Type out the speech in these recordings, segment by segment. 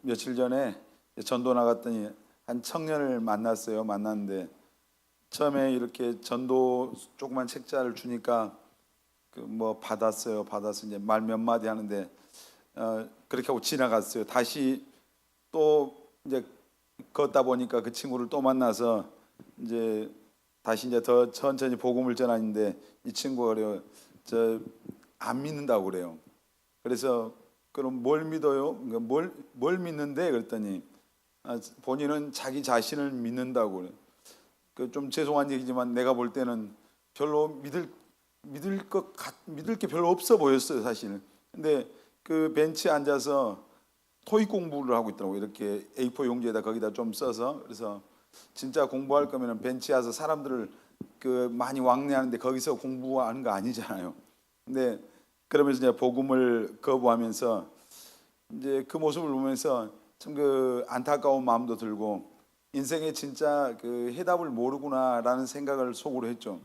며칠 전에 전도 나갔더니 한 청년을 만났어요. 만났는데 처음에 이렇게 전도 조그만 책자를 주니까 그 뭐 받았어요. 받아서 이제 말 몇 마디 하는데 그렇게 하고 지나갔어요. 다시 또 이제 걷다 보니까 그 친구를 또 만나서 이제 다시 이제 더 천천히 복음을 전하는데 이 친구가 그래요. 저 안 믿는다고 그래요. 그래서 그럼 뭘 믿어요? 그러니까 뭘 믿는데? 그랬더니 본인은 자기 자신을 믿는다고 그래요. 그 좀 죄송한 얘기지만 내가 볼 때는 별로 믿을 게 별로 없어 보였어요, 사실. 근데 그 벤치에 앉아서 토익 공부를 하고 있더라고요. 이렇게 A4 용지에다 거기다 좀 써서. 그래서 진짜 공부할 거면은 벤치에 와서 사람들을 그 많이 왕래하는데 거기서 공부하는 거 아니잖아요. 근데 그러면서 이제 복음을 거부하면서 이제 그 모습을 보면서 참 그 안타까운 마음도 들고 인생에 진짜 그 해답을 모르구나라는 생각을 속으로 했죠.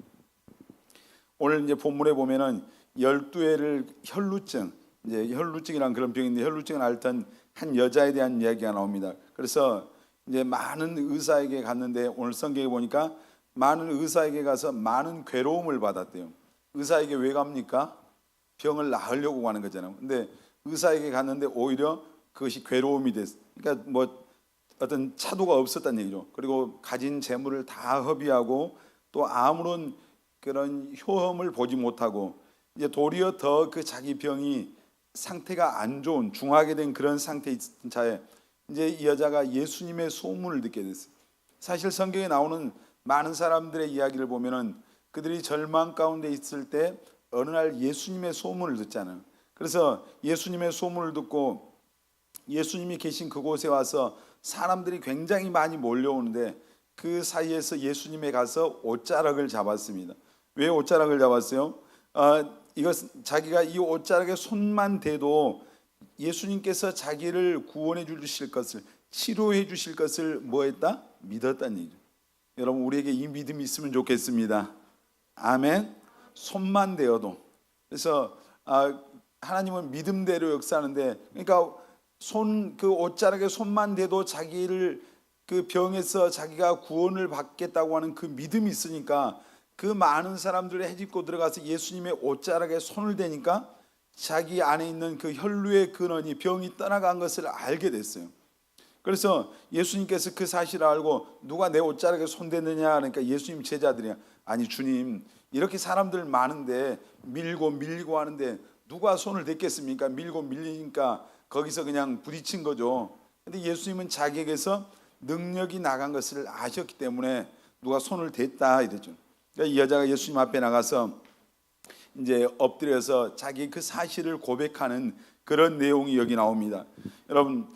오늘 이제 본문에 보면은 12회를 혈루증, 이제 혈루증이란 그런 병인데 혈루증을 앓던 한 여자에 대한 이야기가 나옵니다. 그래서 이제 많은 의사에게 갔는데 오늘 성경에 보니까 많은 의사에게 가서 많은 괴로움을 받았대요. 의사에게 왜 갑니까? 병을 나으려고 가는 거잖아요. 근데 의사에게 갔는데 오히려 그것이 괴로움이 됐어요. 그러니까 뭐 어떤 차도가 없었다는 얘기죠. 그리고 가진 재물을 다 허비하고 또 아무런 그런 효험을 보지 못하고 이제 도리어 더 그 자기 병이 상태가 안 좋은 중하게 된 그런 상태인 차에 이제 이 여자가 예수님의 소문을 듣게 됐어요. 사실 성경에 나오는 많은 사람들의 이야기를 보면은 그들이 절망 가운데 있을 때 어느 날 예수님의 소문을 듣잖아요. 그래서 예수님의 소문을 듣고 예수님이 계신 그곳에 와서 사람들이 굉장히 많이 몰려오는데 그 사이에서 예수님에 가서 옷자락을 잡았습니다. 왜 옷자락을 잡았어요? 이것 자기가 이 옷자락에 손만 대도 예수님께서 자기를 구원해 주실 것을 치료해 주실 것을 뭐했다? 믿었다는 얘기죠. 여러분 우리에게 이 믿음이 있으면 좋겠습니다. 아멘. 손만 대어도 그래서 하나님은 믿음대로 역사하는데 그러니까 그 옷자락에 손만 대도 자기를 그 병에서 자기가 구원을 받겠다고 하는 그 믿음이 있으니까 그 많은 사람들이 헤집고 들어가서 예수님의 옷자락에 손을 대니까 자기 안에 있는 그 혈루의 근원이 병이 떠나간 것을 알게 됐어요. 그래서 예수님께서 그 사실을 알고 누가 내 옷자락에 손댔느냐 그러니까 예수님 제자들이 아니 주님 이렇게 사람들 많은데 밀고 밀리고 하는데 누가 손을 댔겠습니까? 밀고 밀리니까 거기서 그냥 부딪힌 거죠. 근데 예수님은 자기에게서 능력이 나간 것을 아셨기 때문에 누가 손을 댔다 이랬죠. 그러니까 이 여자가 예수님 앞에 나가서 이제 엎드려서 자기 그 사실을 고백하는 그런 내용이 여기 나옵니다. 여러분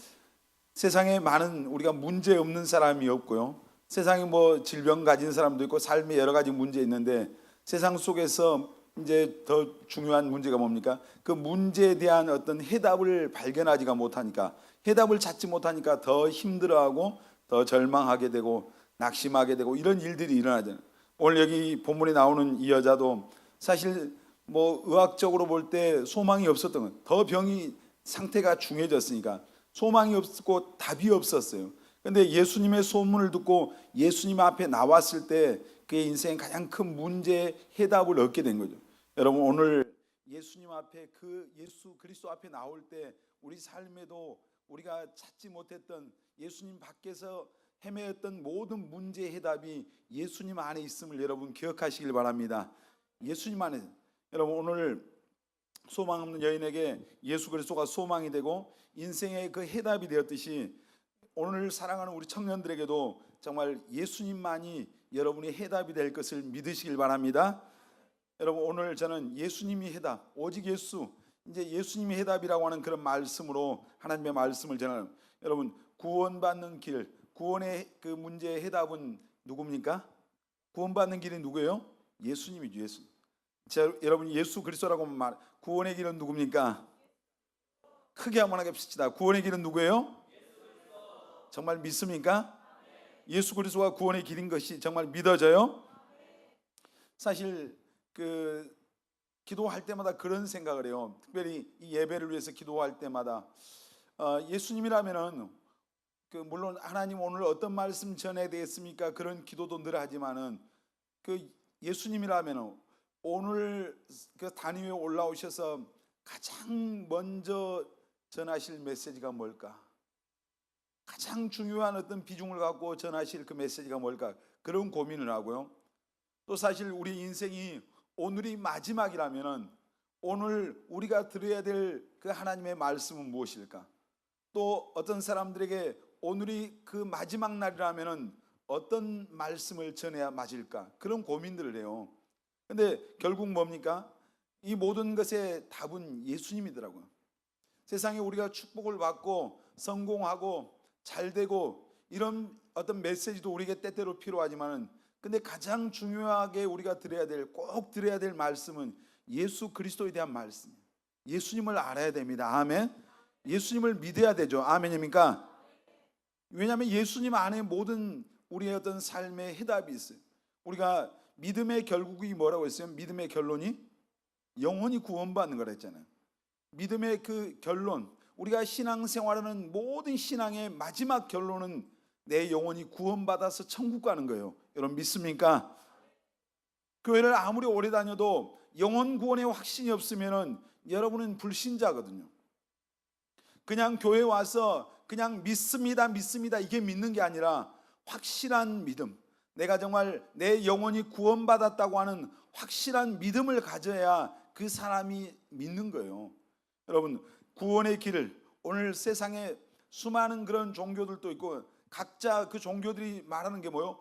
세상에 많은 우리가 문제 없는 사람이 없고요. 세상에 뭐 질병 가진 사람도 있고 삶에 여러 가지 문제 있는데 세상 속에서 이제 더 중요한 문제가 뭡니까? 그 문제에 대한 어떤 해답을 발견하지가 못하니까 해답을 찾지 못하니까 더 힘들어하고 더 절망하게 되고 낙심하게 되고 이런 일들이 일어나잖아요. 오늘 여기 본문에 나오는 이 여자도 사실 뭐 의학적으로 볼 때 소망이 없었던 건 더 병이 상태가 중해졌으니까 소망이 없고 답이 없었어요. 근데 예수님의 소문을 듣고 예수님 앞에 나왔을 때 그의 인생의 가장 큰 문제의 해답을 얻게 된 거죠. 여러분 오늘 예수님 앞에 그 예수 그리스도 앞에 나올 때 우리 삶에도 우리가 찾지 못했던 예수님 밖에서 헤매었던 모든 문제의 해답이 예수님 안에 있음을 여러분 기억하시길 바랍니다. 예수님 안에 여러분 오늘 소망 없는 여인에게 예수 그리스도가 소망이 되고 인생의 그 해답이 되었듯이 오늘 사랑하는 우리 청년들에게도 정말 예수님만이 여러분의 해답이 될 것을 믿으시길 바랍니다. 여러분 오늘 저는 예수님이 해답, 오직 예수, 이제 예수님이 해답이라고 하는 그런 말씀으로 하나님의 말씀을 전하는 여러분 구원받는 길, 구원의 그 문제의 해답은 누굽니까? 구원받는 길이 누구예요? 예수님이죠. 예수. 여러분 예수 그리스도라고 말 구원의 길은 누굽니까? 크게 한번 해봅시다. 구원의 길은 누구예요? 정말 믿습니까? 예수 그리스도가 구원의 길인 것이 정말 믿어져요? 사실 그 기도할 때마다 그런 생각을 해요. 특별히 이 예배를 위해서 기도할 때마다 예수님이라면은 물론 하나님 오늘 어떤 말씀 전해야 되겠습니까? 그런 기도도 늘 하지만은 예수님이라면은 오늘 단 위에 올라오셔서 가장 먼저 전하실 메시지가 뭘까? 가장 중요한 어떤 비중을 갖고 전하실 그 메시지가 뭘까? 그런 고민을 하고요. 또 사실 우리 인생이 오늘이 마지막이라면은 오늘 우리가 들어야 될 그 하나님의 말씀은 무엇일까? 또 어떤 사람들에게 오늘이 그 마지막 날이라면은 어떤 말씀을 전해야 맞을까? 그런 고민들을 해요. 근데 결국 뭡니까? 이 모든 것의 답은 예수님이더라고요. 세상에 우리가 축복을 받고 성공하고 잘 되고 이런 어떤 메시지도 우리에게 때때로 필요하지만은 근데 가장 중요하게 우리가 꼭 들어야 될 말씀은 예수 그리스도에 대한 말씀. 예수님을 알아야 됩니다. 아멘. 예수님을 믿어야 되죠. 아멘입니까? 왜냐하면 예수님 안에 모든 우리의 어떤 삶의 해답이 있어요. 우리가 믿음의 결국이 뭐라고 했어요? 믿음의 결론이 영원히 구원받는 거라 했잖아요. 믿음의 그 결론, 우리가 신앙생활하는 모든 신앙의 마지막 결론은 내 영혼이 구원받아서 천국 가는 거예요. 여러분 믿습니까? 교회를 아무리 오래 다녀도 영혼 구원의 확신이 없으면 여러분은 불신자거든요. 그냥 교회 와서 그냥 믿습니다 이게 믿는 게 아니라 확실한 믿음, 내가 정말 내 영혼이 구원받았다고 하는 확실한 믿음을 가져야 그 사람이 믿는 거예요. 여러분 구원의 길을 오늘 세상에 수많은 그런 종교들도 있고 각자 그 종교들이 말하는 게 뭐요?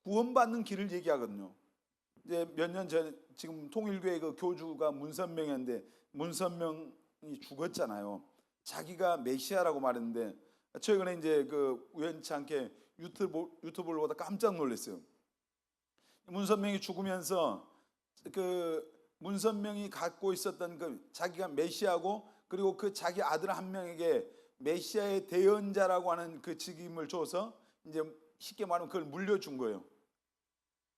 구원받는 길을 얘기하거든요. 이제 몇 년 전 지금 통일교회 그 교주가 문선명이었는데 문선명이 죽었잖아요. 자기가 메시아라고 말했는데 최근에 이제 그 우연치 않게 유튜브를 보다 깜짝 놀랐어요. 문선명이 죽으면서 문선명이 갖고 있었던 자기가 메시아고 그리고 그 자기 아들 한 명에게 메시아의 대언자라고 하는 그 직임을 줘서 이제 쉽게 말하면 그걸 물려준 거예요.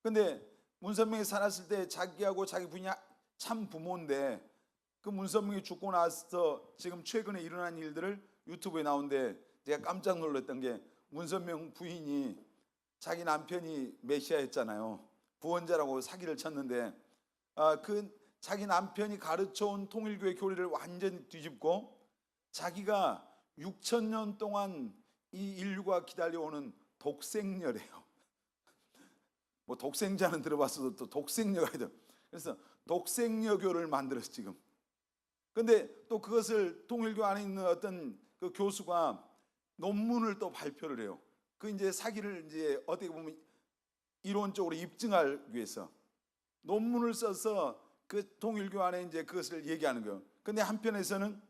근데 문선명이 살았을 때 자기하고 자기 부인이 참 부모인데 그 문선명이 죽고 나서 지금 최근에 일어난 일들을 유튜브에 나오는데 제가 깜짝 놀랐던 게 문선명 부인이 자기 남편이 메시아였잖아요. 구원자라고 사기를 쳤는데 자기 남편이 가르쳐온 통일교회 교리를 완전히 뒤집고 자기가 6,000년 동안 이 인류가 기다려오는 독생녀래요. 뭐 독생자는 들어봤어도 또 독생녀가 있다. 그래서 독생녀교를 만들었어 지금. 근데 또 그것을 통일교 안에 있는 어떤 그 교수가 논문을 또 발표를 해요. 그 이제 사기를 이제 어떻게 보면 이론적으로 입증하기 위해서 논문을 써서 그 통일교 안에 이제 그것을 얘기하는 거예요. 근데 한편에서는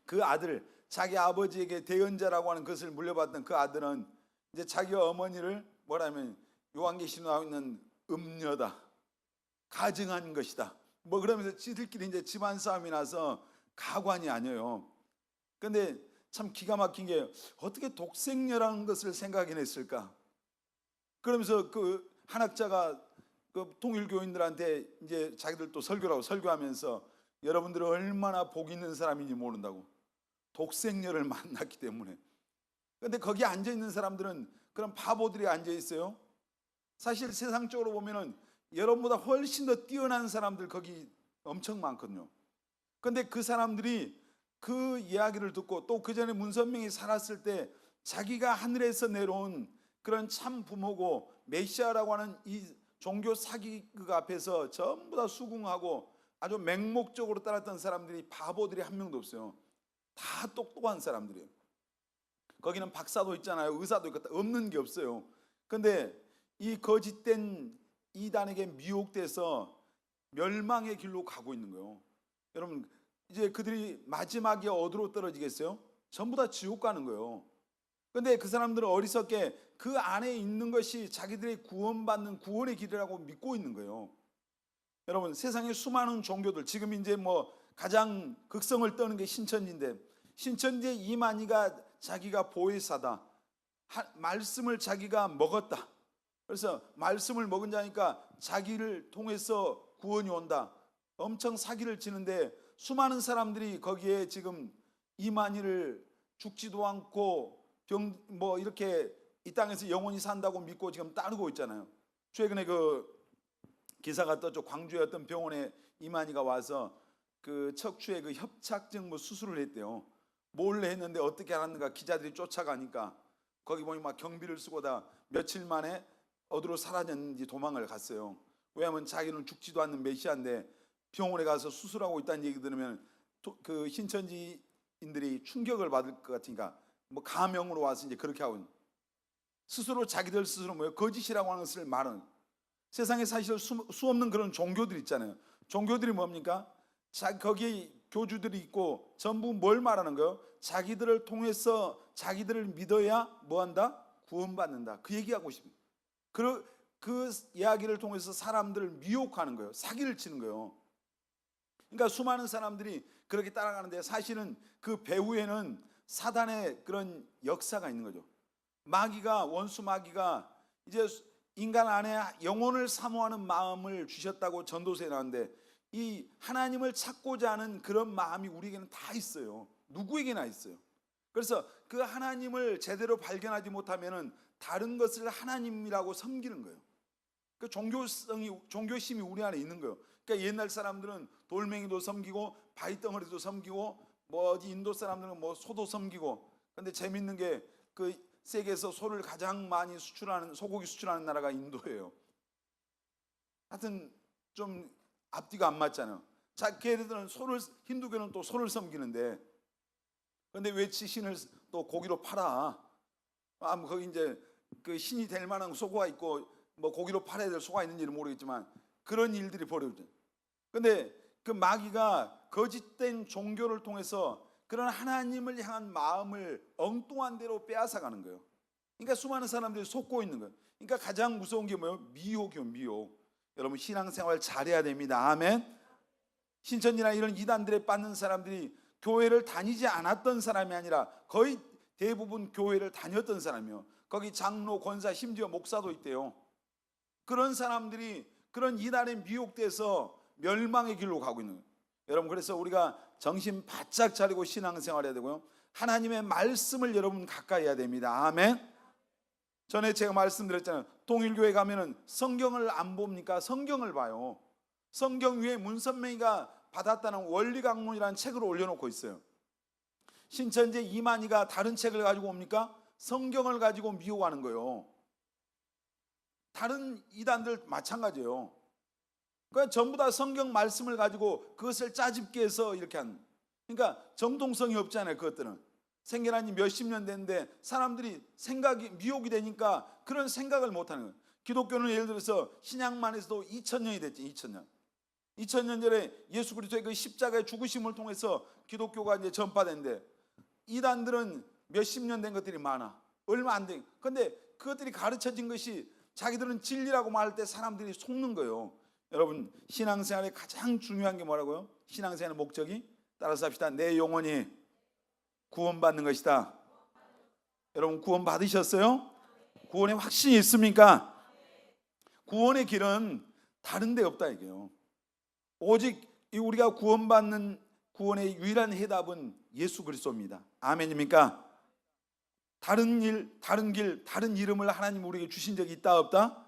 그 아들, 자기 아버지에게 대언자라고 하는 것을 물려받던 그 아들은 이제 자기 어머니를 뭐라면 요한계시록에 나와 있는 음녀다, 가증한 것이다. 뭐 그러면서 지들끼리 이제 집안 싸움이 나서 가관이 아니에요. 근데 참 기가 막힌 게 어떻게 독생녀라는 것을 생각해냈을까? 그러면서 그 한학자가 그 통일교인들한테 이제 자기들 또 설교라고 설교하면서 여러분들은 얼마나 복 있는 사람인지 모른다고. 독생녀를 만났기 때문에. 근데 거기 앉아 있는 사람들은 그런 바보들이 앉아 있어요. 사실 세상적으로 보면은 여러분보다 훨씬 더 뛰어난 사람들 거기 엄청 많거든요. 근데 그 사람들이 그 이야기를 듣고 또 그 전에 문선명이 살았을 때 자기가 하늘에서 내려온 그런 참 부모고 메시아라고 하는 이 종교 사기극 앞에서 전부 다 수긍하고 아주 맹목적으로 따랐던 사람들이 바보들이 한 명도 없어요. 다 똑똑한 사람들이에요. 거기는 박사도 있잖아요. 의사도 있고 없는 게 없어요. 근데 이 거짓된 이단에게 미혹돼서 멸망의 길로 가고 있는 거예요. 여러분 이제 그들이 마지막에 어디로 떨어지겠어요? 전부 다 지옥 가는 거예요. 근데 그 사람들은 어리석게 그 안에 있는 것이 자기들의 구원받는 구원의 길이라고 믿고 있는 거예요. 여러분 세상에 수많은 종교들 지금 이제 뭐 가장 극성을 떠는 게 신천지인데 신천지의 이만희가 자기가 보혜사다. 말씀을 자기가 먹었다. 그래서 말씀을 먹은 자니까 자기를 통해서 구원이 온다. 엄청 사기를 치는데 수많은 사람들이 거기에 지금 이만희를 죽지도 않고 뭐 이렇게 이 땅에서 영원히 산다고 믿고 지금 따르고 있잖아요. 최근에 그 기사가 떴죠. 광주의 어떤 병원에 이만희가 와서 그 척추에 그 협착증 뭐 수술을 했대요. 몰래 했는데 어떻게 알았는가 기자들이 쫓아가니까 거기 보니 막 경비를 쓰고 다 며칠 만에 어디로 사라졌는지 도망을 갔어요. 왜냐하면 자기는 죽지도 않는 메시아인데 병원에 가서 수술하고 있다는 얘기 들으면 그 신천지인들이 충격을 받을 것 같으니까 뭐 가명으로 와서 이제 그렇게 하고 스스로 자기들 스스로 뭐예요? 거짓이라고 하는 것을 말하는. 세상에 사실 수 없는 그런 종교들 있잖아요. 종교들이 뭡니까? 거기에 교주들이 있고 전부 뭘 말하는 거예요? 자기들을 통해서 자기들을 믿어야 뭐한다? 구원받는다. 그 얘기하고 싶습니다. 그 이야기를 통해서 사람들을 미혹하는 거예요. 사기를 치는 거예요. 그러니까 수많은 사람들이 그렇게 따라가는데 사실은 그 배후에는 사단의 그런 역사가 있는 거죠. 마귀가, 원수 마귀가 이제 인간 안에 영혼을 사모하는 마음을 주셨다고 전도서에 나오는데 이 하나님을 찾고자 하는 그런 마음이 우리에게는 다 있어요. 누구에게나 있어요. 그래서 그 하나님을 제대로 발견하지 못하면은 다른 것을 하나님이라고 섬기는 거예요. 그 종교심이 우리 안에 있는 거예요. 그러니까 옛날 사람들은 돌멩이도 섬기고 바위덩어리도 섬기고 뭐 어디 인도 사람들은 뭐 소도 섬기고. 근데 재밌는 게 그 세계에서 소를 가장 많이 수출하는 소고기 수출하는 나라가 인도예요. 하여튼 좀 앞뒤가 안 맞잖아요. 자, 걔네들은 힌두교는 또 소를 섬기는데, 근데 왜 신을 또 고기로 팔아? 뭐 거기 이제 그 신이 될 만한 소가 있고 뭐 고기로 팔아야 될 소가 있는지는 모르겠지만 그런 일들이 벌어져요. 근데 그 마귀가 거짓된 종교를 통해서 그런 하나님을 향한 마음을 엉뚱한 대로 빼앗아가는 거예요. 그러니까 수많은 사람들이 속고 있는 거예요. 그러니까 가장 무서운 게 뭐예요? 미혹이요, 미혹. 여러분 신앙생활 잘해야 됩니다. 아멘. 신천지나 이런 이단들에 빠진 사람들이 교회를 다니지 않았던 사람이 아니라 거의 대부분 교회를 다녔던 사람이요. 거기 장로, 권사, 심지어 목사도 있대요. 그런 사람들이 그런 이단에 미혹돼서 멸망의 길로 가고 있는 거예요. 여러분 그래서 우리가 정신 바짝 차리고 신앙생활 해야 되고요. 하나님의 말씀을 여러분 가까이 해야 됩니다. 아멘. 전에 제가 말씀드렸잖아요. 통일교회 가면은 성경을 안 봅니까? 성경을 봐요. 성경 위에 문선명이가 받았다는 원리강론이라는 책을 올려놓고 있어요. 신천지 이만희가 다른 책을 가지고 옵니까? 성경을 가지고 미혹하는 거예요. 다른 이단들 마찬가지예요. 그러니까 전부 다 성경 말씀을 가지고 그것을 짜집게 해서 이렇게 한. 그러니까 정통성이 없잖아요. 그것들은 생겨난 지 몇십 년 됐는데 사람들이 생각이 미혹이 되니까 그런 생각을 못하는 거예요. 기독교는 예를 들어서 신약만 해서도 2000년이 됐지. 2000년 전에 예수 그리스도의 그 십자가의 죽으심을 통해서 기독교가 이제 전파된데 이단들은 몇십 년 된 것들이 많아. 얼마 안 된. 근데 그것들이 가르쳐진 것이 자기들은 진리라고 말할 때 사람들이 속는 거예요. 여러분 신앙생활에 가장 중요한 게 뭐라고요? 신앙생활의 목적이 따라서 합시다. 내 영혼이 구원받는 것이다. 여러분 구원 받으셨어요? 구원의 확신이 있습니까? 구원의 길은 다른 데 없다 이게요. 오직 우리가 구원받는 구원의 유일한 해답은 예수 그리스도입니다. 아멘입니까? 다른 일, 다른 길, 다른 이름을 하나님 우리에게 주신 적이 있다 없다?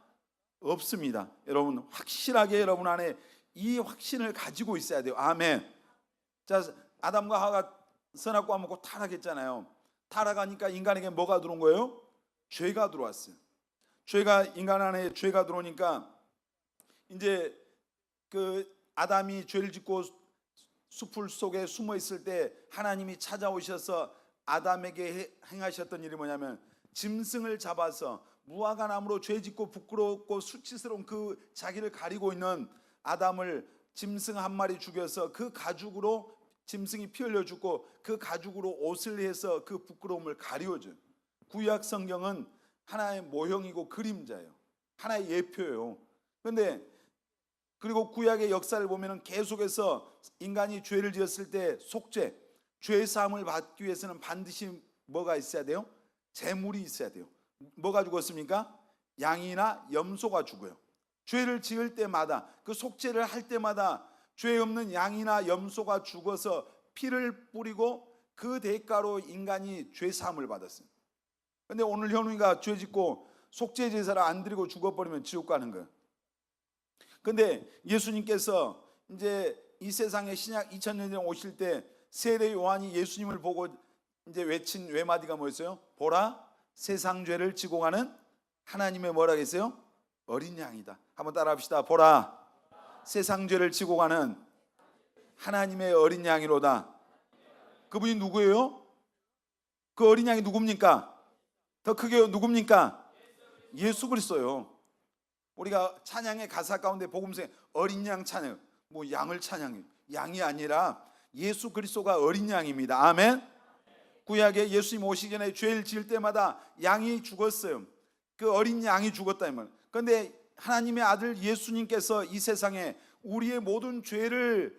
없습니다. 여러분 확실하게 여러분 안에 이 확신을 가지고 있어야 돼요. 아멘. 자, 아담과 하와가 선악과 먹고 타락했잖아요. 타락하니까 인간에게 뭐가 들어온 거예요? 죄가 들어왔어요. 인간 안에 죄가 들어오니까 이제 그 아담이 죄를 짓고 수풀 속에 숨어 있을 때 하나님이 찾아오셔서 아담에게 행하셨던 일이 뭐냐면 짐승을 잡아서 무화과나무로 죄짓고 부끄럽고 수치스러운 그 자기를 가리고 있는 아담을 짐승 한 마리 죽여서 그 가죽으로 짐승이 피 흘려 죽고 그 가죽으로 옷을 해서 그 부끄러움을 가려줘요. 구약 성경은 하나의 모형이고 그림자예요. 하나의 예표예요. 그런데 그리고 구약의 역사를 보면 계속해서 인간이 죄를 지었을 때 속죄, 죄 사함을 받기 위해서는 반드시 뭐가 있어야 돼요? 제물이 있어야 돼요. 뭐가 죽었습니까? 양이나 염소가 죽어요. 죄를 지을 때마다 그 속죄를 할 때마다 죄 없는 양이나 염소가 죽어서 피를 뿌리고 그 대가로 인간이 죄 사함을 받았어요. 근데 오늘 현우이가 죄 짓고 속죄 제사를 안 드리고 죽어버리면 지옥 가는 거예요. 근데 예수님께서 이제 이 세상에 신약 2000년 전에 오실 때 세례 요한이 예수님을 보고 이제 외친 외마디가 뭐였어요? 보라, 세상 죄를 지고 가는 하나님의 뭐라 했어요? 어린 양이다. 한번 따라합시다. 보라, 세상 죄를 지고 가는 하나님의 어린 양이로다. 그분이 누구예요? 그 어린 양이 누굽니까? 더 크게 누굽니까? 예수 그리스도요. 우리가 찬양의 가사 가운데 복음서에 어린 양 찬양, 뭐 양을 찬양해요. 양이 아니라 예수 그리스도가 어린 양입니다. 아멘. 구약에 예수님 오시기 전에 죄를 지을 때마다 양이 죽었어요. 그 어린 양이 죽었다 이 말. 그런데 하나님의 아들 예수님께서 이 세상에 우리의 모든 죄를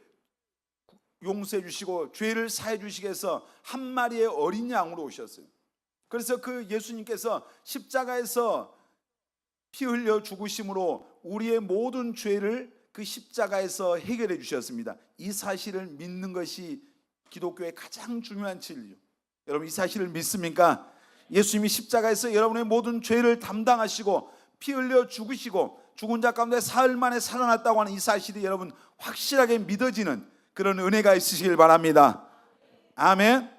용서해 주시고 죄를 사해 주시기 위해서 한 마리의 어린 양으로 오셨어요. 그래서 그 예수님께서 십자가에서 피 흘려 죽으심으로 우리의 모든 죄를 그 십자가에서 해결해 주셨습니다. 이 사실을 믿는 것이 기독교의 가장 중요한 진리죠. 여러분 이 사실을 믿습니까? 예수님이 십자가에서 여러분의 모든 죄를 담당하시고 피 흘려 죽으시고 죽은 자 가운데 사흘 만에 살아났다고 하는 이 사실이 여러분 확실하게 믿어지는 그런 은혜가 있으시길 바랍니다. 아멘.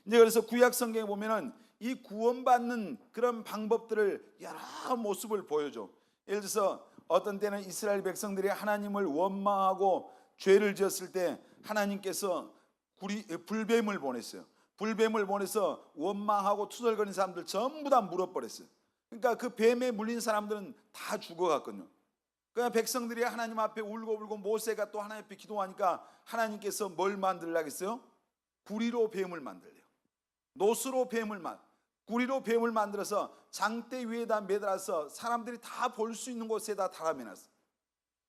이제 그래서 구약 성경에 보면은 이 구원받는 그런 방법들을 여러 모습을 보여줘. 예를 들어서 어떤 때는 이스라엘 백성들이 하나님을 원망하고 죄를 지었을 때 하나님께서 불뱀을 보냈어요. 불뱀을 보내서 원망하고 투덜거리는 사람들 전부 다 물어버렸어요. 그러니까 그 뱀에 물린 사람들은 다 죽어갔거든요. 그러니까 백성들이 하나님 앞에 울고 모세가 또 하나님 앞에 기도하니까 하나님께서 뭘 만들려고 했어요? 구리로 뱀을 만들래요. 노스로 구리로 뱀을 만들어서 장대 위에다 매달아서 사람들이 다 볼 수 있는 곳에다 달아매놨어요.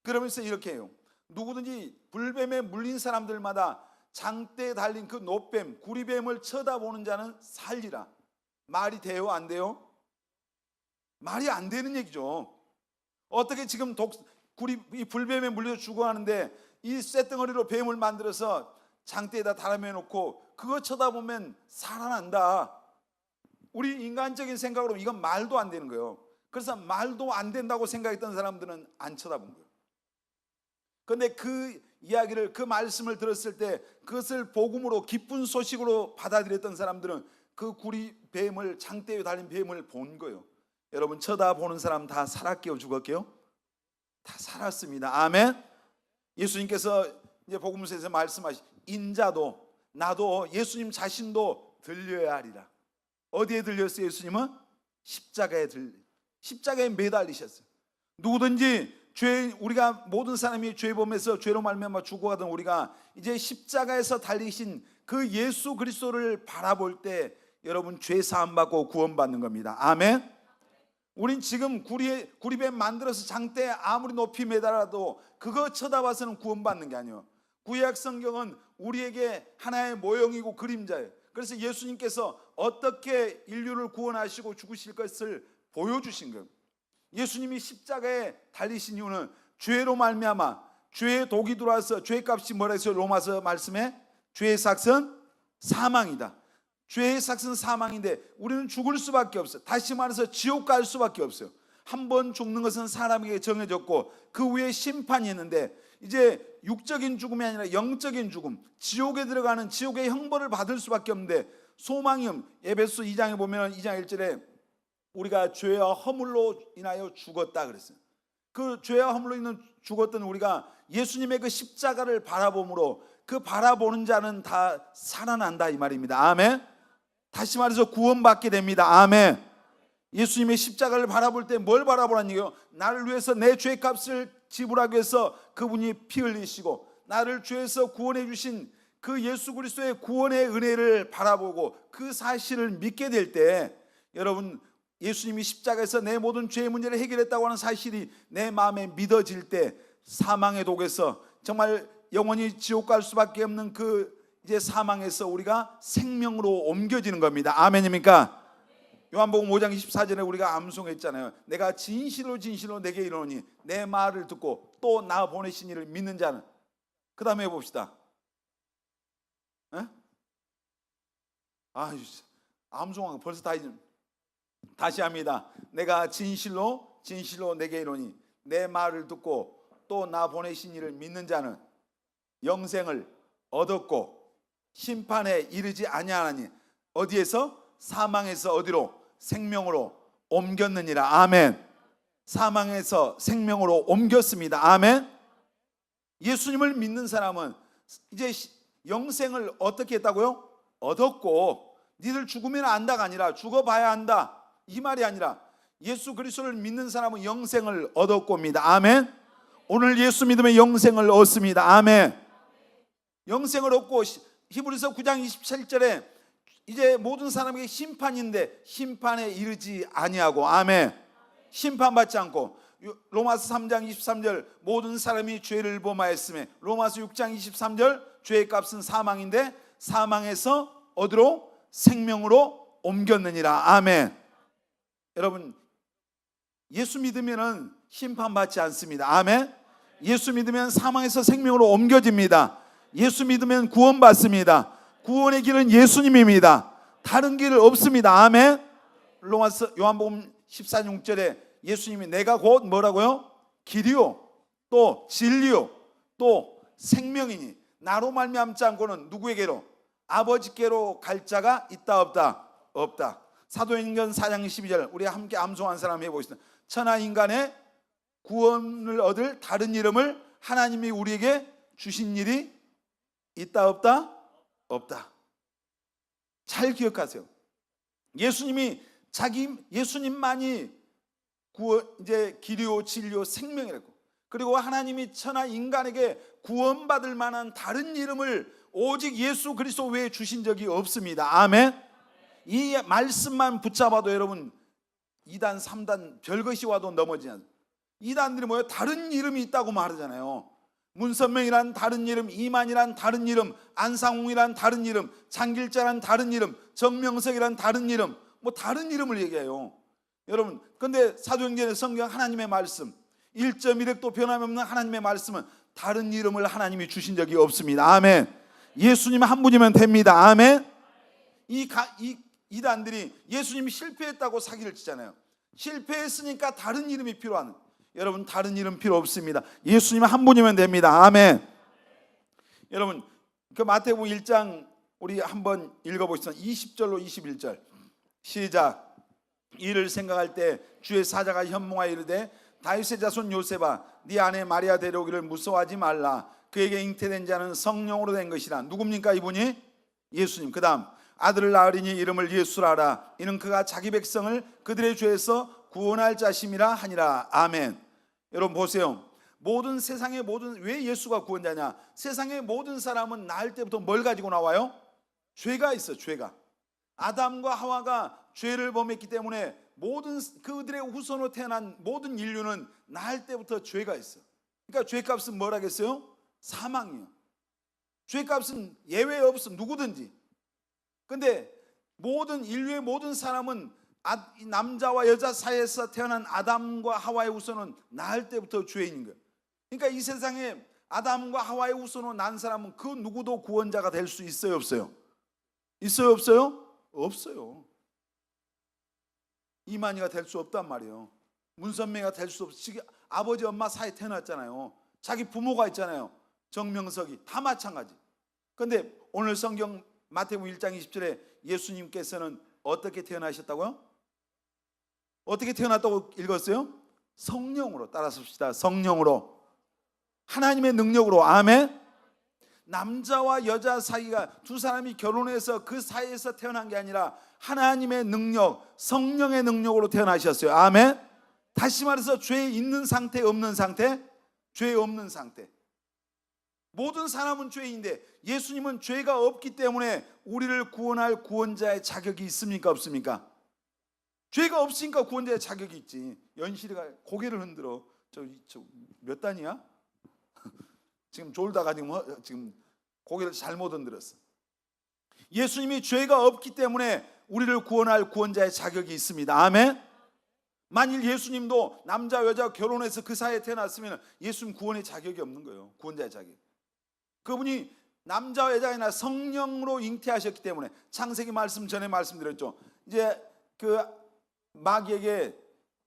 그러면서 이렇게 해요. 누구든지 불뱀에 물린 사람들마다 장대에 달린 그 노뱀, 구리뱀을 쳐다보는 자는 살리라. 말이 돼요? 안 돼요? 말이 안 되는 얘기죠. 어떻게 지금 이 불뱀에 물려 죽어가는데 이 쇳덩어리로 뱀을 만들어서 장대에다 달아매 놓고 그거 쳐다보면 살아난다. 우리 인간적인 생각으로 이건 말도 안 되는 거예요. 그래서 말도 안 된다고 생각했던 사람들은 안 쳐다본 거예요. 그런데 그 이야기를, 그 말씀을 들었을 때 그것을 복음으로 기쁜 소식으로 받아들였던 사람들은 그 구리 뱀을, 장대에 달린 뱀을 본 거예요. 여러분 쳐다보는 사람 다 살았게요, 죽었게요? 다 살았습니다. 아멘. 예수님께서 이제 복음서에서 말씀하신 인자도 나도 예수님 자신도 들려야 하리라. 어디에 들렸어요? 예수님은 십자가에 매달리셨어요. 누구든지 우리가 모든 사람이 죄 범해서 죄로 말미암아 죽어가던 우리가 이제 십자가에서 달리신 그 예수 그리스도를 바라볼 때 여러분 죄 사함 받고 구원받는 겁니다. 아멘. 우린 지금 구리뱀 만들어서 장대에 아무리 높이 매달아도 그거 쳐다봐서는 구원받는 게 아니에요. 구약 성경은 우리에게 하나의 모형이고 그림자예요. 그래서 예수님께서 어떻게 인류를 구원하시고 죽으실 것을 보여주신 거예요. 예수님이 십자가에 달리신 이유는 죄로 말미암아 죄의 독이 들어와서 죄값이 뭐라 했어요? 로마서 말씀에 죄의 삭은 사망이다. 죄의 삭은 사망인데 우리는 죽을 수밖에 없어요. 다시 말해서 지옥 갈 수밖에 없어요. 한 번 죽는 것은 사람에게 정해졌고 그 후에 심판이 있는데 이제 육적인 죽음이 아니라 영적인 죽음, 지옥에 들어가는 지옥의 형벌을 받을 수밖에 없는데 소망이 에베소 2장에 보면 2장 1절에 우리가 죄와 허물로 인하여 죽었다 그랬어요. 그 죄와 허물로 인해 죽었던 우리가 예수님의 그 십자가를 바라봄으로 그 바라보는 자는 다 살아난다 이 말입니다. 아멘. 다시 말해서 구원받게 됩니다. 아멘. 예수님의 십자가를 바라볼 때 뭘 바라보라는 얘기예요? 나를 위해서 내 죄값을 지불하기 위해서 그분이 피 흘리시고 나를 죄에서 구원해 주신 그 예수 그리스도의 구원의 은혜를 바라보고 그 사실을 믿게 될 때 여러분 예수님이 십자가에서 내 모든 죄의 문제를 해결했다고 하는 사실이 내 마음에 믿어질 때 사망의 독에서 정말 영원히 지옥 갈 수밖에 없는 그 이제 사망에서 우리가 생명으로 옮겨지는 겁니다. 아멘입니까? 요한복음 5장 24절에 우리가 암송했잖아요. 내가 진실로 내게 이르노니 내 말을 듣고 또 나 보내신 이를 믿는 자는. 그 다음에 해봅시다. 아유, 암송한 거 벌써 다 잊은. 다시 합니다. 내가 진실로 내게 이르노니 내 말을 듣고 또 나 보내신 이를 믿는 자는 영생을 얻었고 심판에 이르지 아니하나니 어디에서? 사망에서 어디로? 생명으로 옮겼느니라. 아멘. 사망에서 생명으로 옮겼습니다. 아멘. 예수님을 믿는 사람은 이제 영생을 어떻게 했다고요? 얻었고, 니들 죽으면 안다가 아니라 죽어봐야 한다, 이 말이 아니라 예수 그리스도를 믿는 사람은 영생을 얻었고입니다. 아멘. 오늘 예수 믿으면 영생을 얻습니다. 아멘. 영생을 얻고 히브리서 9장 27절에 이제 모든 사람에게 심판인데 심판에 이르지 아니하고, 아멘, 심판받지 않고, 로마서 3장 23절 모든 사람이 죄를 범하였으며, 로마서 6장 23절 죄의 값은 사망인데 사망에서 어디로? 생명으로 옮겼느니라. 아멘. 여러분, 예수 믿으면 심판받지 않습니다. 아멘. 예수 믿으면 사망에서 생명으로 옮겨집니다. 예수 믿으면 구원받습니다. 구원의 길은 예수님입니다. 다른 길 없습니다. 아멘. 로마서 요한복음 14장 6절에 예수님이 내가 곧 뭐라고요? 길이요 또 진리요 또 생명이니 나로 말미암지 않고는 누구에게로? 아버지께로 갈 자가 있다 없다? 없다. 사도행전 4장 12절 우리 함께 암송한 사람 해보겠습니다. 천하 인간의 구원을 얻을 다른 이름을 하나님이 우리에게 주신 일이 있다 없다? 없다. 잘 기억하세요. 예수님만이 구원, 이제 길이요 진리요 생명이라고. 그리고 하나님이 천하 인간에게 구원받을 만한 다른 이름을 오직 예수 그리스도 외에 주신 적이 없습니다. 아멘. 이 말씀만 붙잡아도 여러분 2단 3단 별것이 와도 넘어지지 않습니다. 이단들이 뭐예요? 다른 이름이 있다고 말하잖아요. 문선명이란 다른 이름, 이만이란 다른 이름, 안상웅이란 다른 이름, 장길자란 다른 이름, 정명석이란 다른 이름, 뭐 다른 이름을 얘기해요. 여러분, 근데 사도행전의 성경 하나님의 말씀 1.1획도 변함없는 하나님의 말씀은 다른 이름을 하나님이 주신 적이 없습니다. 아멘. 예수님 한 분이면 됩니다. 아멘. 이단들이 예수님이 실패했다고 사기를 치잖아요. 실패했으니까 다른 이름이 필요한. 여러분, 다른 이름 필요 없습니다. 예수님 한 분이면 됩니다. 아멘. 여러분, 그 마태복음 1장 우리 한번 읽어보시죠. 20절로 21절 시작. 이를 생각할 때 주의 사자가 현몽하여 이르되 다윗의 자손 요셉아 네 아내 마리아 데려오기를 무서워하지 말라. 그에게 잉태된 자는 성령으로 된 것이라. 누굽니까 이분이? 예수님. 그 다음 아들을 낳으리니 이름을 예수라 하라. 이는 그가 자기 백성을 그들의 죄에서 구원할 자심이라 하니라. 아멘. 여러분 보세요. 모든 세상의 왜 예수가 구원자냐? 세상의 모든 사람은 낳을 때부터 뭘 가지고 나와요? 죄가 있어. 죄가. 아담과 하와가 죄를 범했기 때문에 모든 그들의 후손으로 태어난 모든 인류는 낳을 때부터 죄가 있어. 그러니까 죄값은 뭐라겠어요? 사망이요. 죄값은 예외 없어. 누구든지. 근데 모든 인류의 모든 사람은 남자와 여자 사이에서 태어난 아담과 하와의 후손은 낳을 때부터 죄인인 거예요. 그러니까 이 세상에 아담과 하와의 후손으로 난 사람은 그 누구도 구원자가 될 수 있어요 없어요? 있어요 없어요? 없어요. 이만희가 될 수 없단 말이에요. 문선명이가 될 수 없어. 아버지 엄마 사이에 태어났잖아요. 자기 부모가 있잖아요. 정명석이 다 마찬가지. 그런데 오늘 성경 마태복음 1장 20절에 예수님께서는 어떻게 태어나셨다고요? 어떻게 태어났다고 읽었어요? 성령으로. 따라서 봅시다. 성령으로. 하나님의 능력으로. 아멘. 남자와 여자 사이가 두 사람이 결혼해서 그 사이에서 태어난 게 아니라 하나님의 능력, 성령의 능력으로 태어나셨어요. 아멘. 다시 말해서 죄 있는 상태, 없는 상태? 죄 없는 상태. 모든 사람은 죄인데 예수님은 죄가 없기 때문에 우리를 구원할 구원자의 자격이 있습니까 없습니까? 죄가 없으니까 구원자의 자격이 있지. 연실이가 고개를 흔들어. 저 몇 단이야? 지금 졸다가 지금 고개를 잘못 흔들었어. 예수님이 죄가 없기 때문에 우리를 구원할 구원자의 자격이 있습니다. 아멘. 만일 예수님도 남자 여자 결혼해서 그 사이에 태어났으면 예수님 구원의 자격이 없는 거예요. 구원자의 자격. 그분이 남자와 여자가 아니라 성령으로 잉태하셨기 때문에 창세기 말씀 전에 말씀드렸죠. 이제 그 마귀에게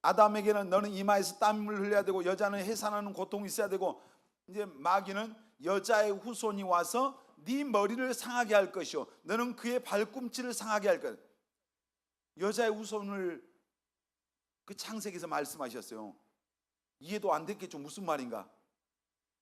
아담에게는 너는 이마에서 땀을 흘려야 되고 여자는 해산하는 고통이 있어야 되고 이제 마귀는 여자의 후손이 와서 네 머리를 상하게 할 것이요 너는 그의 발꿈치를 상하게 할 것. 여자의 후손을 그 창세기에서 말씀하셨어요. 이해도 안 됐겠죠. 무슨 말인가?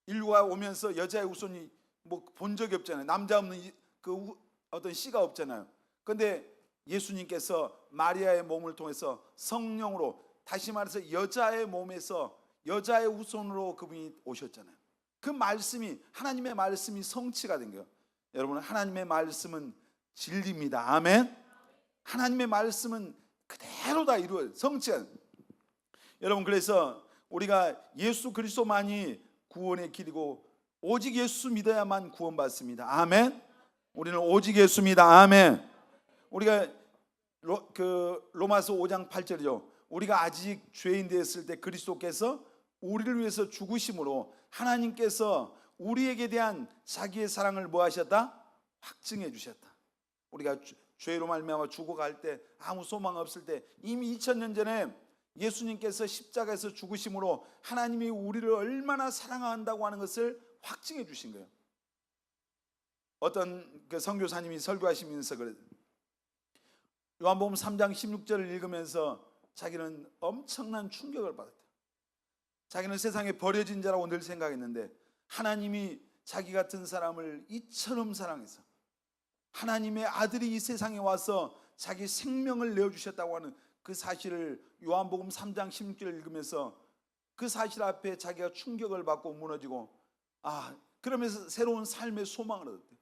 인류가 오면서 여자의 후손이 뭐 본 적이 없잖아요. 남자 없는 그 어떤 씨가 없잖아요. 그런데 예수님께서 마리아의 몸을 통해서 성령으로 다시 말해서 여자의 몸에서 여자의 후손으로 그분이 오셨잖아요. 그 말씀이 하나님의 말씀이 성취가 된 거예요. 여러분 하나님의 말씀은 진리입니다. 아멘. 하나님의 말씀은 그대로 다 이루어요. 성취가. 여러분 그래서 우리가 예수 그리스도만이 구원의 길이고 오직 예수 믿어야만 구원받습니다. 아멘. 우리는 오직 예수 믿어. 아멘. 우리가 로마서 5장 8절이죠. 우리가 아직 죄인 되었을 때 그리스도께서 우리를 위해서 죽으심으로 하나님께서 우리에게 대한 자기의 사랑을 뭐 하셨다? 확증해 주셨다. 우리가 죄로 말미암아 죽어갈 때 아무 소망 없을 때 이미 2000년 전에 예수님께서 십자가에서 죽으심으로 하나님이 우리를 얼마나 사랑한다고 하는 것을 확증해 주신 거예요. 어떤 그 선교사님이 설교하시면서 그래요. 요한복음 3장 16절을 읽으면서 자기는 엄청난 충격을 받았대요. 자기는 세상에 버려진 자라고 늘 생각했는데 하나님이 자기 같은 사람을 이처럼 사랑해서 하나님의 아들이 이 세상에 와서 자기 생명을 내어주셨다고 하는 그 사실을 요한복음 3장 16절을 읽으면서 그 사실 앞에 자기가 충격을 받고 무너지고 그러면서 새로운 삶의 소망을 얻었대요.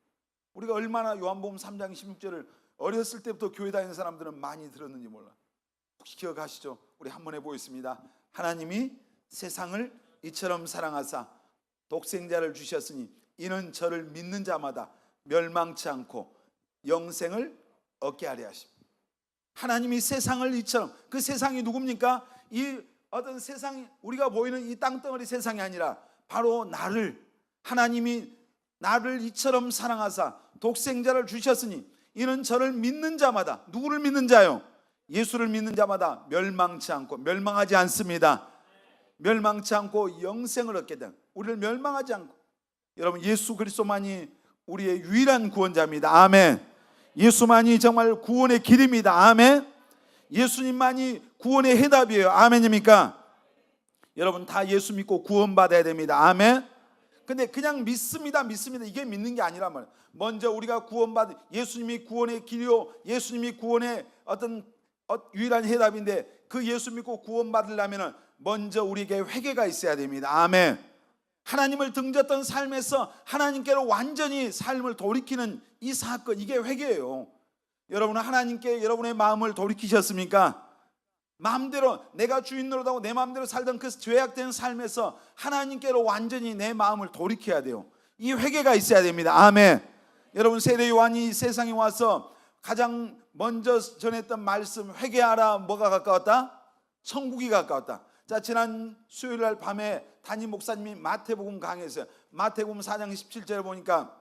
우리가 얼마나 요한복음 3장 16절을 어렸을 때부터 교회 다니는 사람들은 많이 들었는지 몰라. 혹시 기억하시죠? 우리 한번 해보겠습니다. 하나님이 세상을 이처럼 사랑하사 독생자를 주셨으니 이는 저를 믿는 자마다 멸망치 않고 영생을 얻게 하려 하십니다. 하나님이 세상을 이처럼, 그 세상이 누굽니까? 이 어떤 세상이 우리가 보이는 이 땅덩어리 세상이 아니라 바로 하나님이 나를 이처럼 사랑하사 독생자를 주셨으니 이는 저를 믿는 자마다, 누구를 믿는 자요? 예수를 믿는 자마다 멸망치 않고, 멸망하지 않습니다. 멸망치 않고 영생을 얻게 된, 우리를 멸망하지 않고, 여러분 예수 그리스도만이 우리의 유일한 구원자입니다. 아멘. 예수만이 정말 구원의 길입니다. 아멘. 예수님만이 구원의 해답이에요. 아멘입니까? 여러분 다 예수 믿고 구원받아야 됩니다. 아멘. 근데 그냥 믿습니다 이게 믿는 게 아니란 말이에요. 먼저 우리가 예수님이 구원의 길이요 예수님이 구원의 어떤 유일한 해답인데 그 예수 믿고 구원받으려면 먼저 우리에게 회개가 있어야 됩니다. 아멘. 하나님을 등졌던 삶에서 하나님께로 완전히 삶을 돌이키는 이 사건, 이게 회개예요. 여러분은 하나님께 여러분의 마음을 돌이키셨습니까? 마음대로 내가 주인 노릇하고 내 마음대로 살던 그 죄악된 삶에서 하나님께로 완전히 내 마음을 돌이켜야 돼요. 이 회개가 있어야 됩니다. 아멘. 여러분 세례 요한이 이 세상에 와서 가장 먼저 전했던 말씀, 회개하라. 뭐가 가까웠다? 천국이 가까웠다. 자, 지난 수요일 날 밤에 담임 목사님이 마태복음 강의했어요. 마태복음 4장 17절에 보니까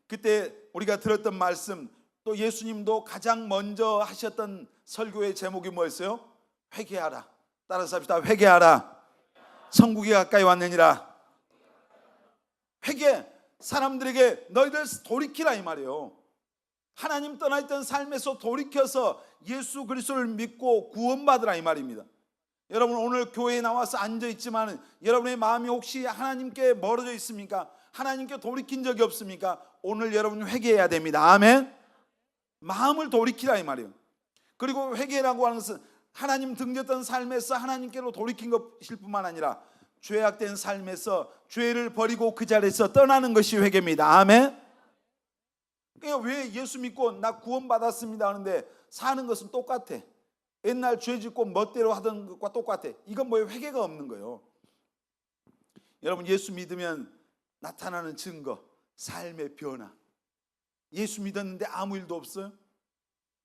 그때 우리가 들었던 말씀, 또 예수님도 가장 먼저 하셨던 설교의 제목이 뭐였어요? 회개하라. 따라서 합시다. 회개하라. 천국이 가까이 왔느니라. 회개, 사람들에게 너희들 돌이키라 이 말이에요. 하나님 떠나있던 삶에서 돌이켜서 예수 그리스도를 믿고 구원받으라 이 말입니다. 여러분 오늘 교회에 나와서 앉아있지만 여러분의 마음이 혹시 하나님께 멀어져 있습니까? 하나님께 돌이킨 적이 없습니까? 오늘 여러분 회개해야 됩니다. 아멘. 마음을 돌이키라 이 말이에요. 그리고 회개라고 하는 것은 하나님 등졌던 삶에서 하나님께로 돌이킨 것일 뿐만 아니라 죄악된 삶에서 죄를 버리고 그 자리에서 떠나는 것이 회개입니다. 아멘. 그러니까 왜 예수 믿고 나 구원받았습니다 하는데 사는 것은 똑같아. 옛날 죄 짓고 멋대로 하던 것과 똑같아. 이건 뭐예요? 회개가 없는 거예요. 여러분 예수 믿으면 나타나는 증거, 삶의 변화. 예수 믿었는데 아무 일도 없어요?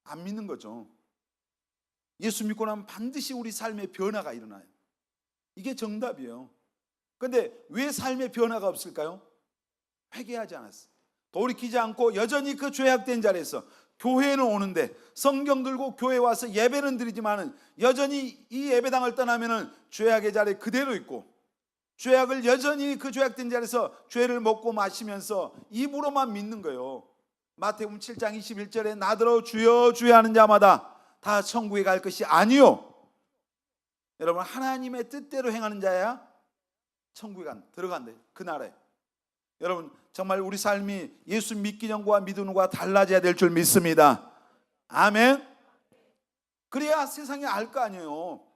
안 믿는 거죠. 예수 믿고 나면 반드시 우리 삶의 변화가 일어나요. 이게 정답이에요. 그런데 왜 삶의 변화가 없을까요? 회개하지 않았어요. 돌이키지 않고 여전히 그 죄악된 자리에서 교회는 오는데, 성경 들고 교회 와서 예배는 드리지만은 여전히 이 예배당을 떠나면은 죄악의 자리에 그대로 있고, 죄악을 여전히 그 죄악된 자리에서 죄를 먹고 마시면서 입으로만 믿는 거예요. 마태복음 7장 21절에 나더러 주여 주여 하는 자마다 다 천국에 갈 것이 아니요. 여러분, 하나님의 뜻대로 행하는 자야 천국에 들어간대, 그 나라에. 여러분, 정말 우리 삶이 예수 믿기 전과 믿는 것과 달라져야 될 줄 믿습니다. 아멘. 그래야 세상이 알 거 아니에요.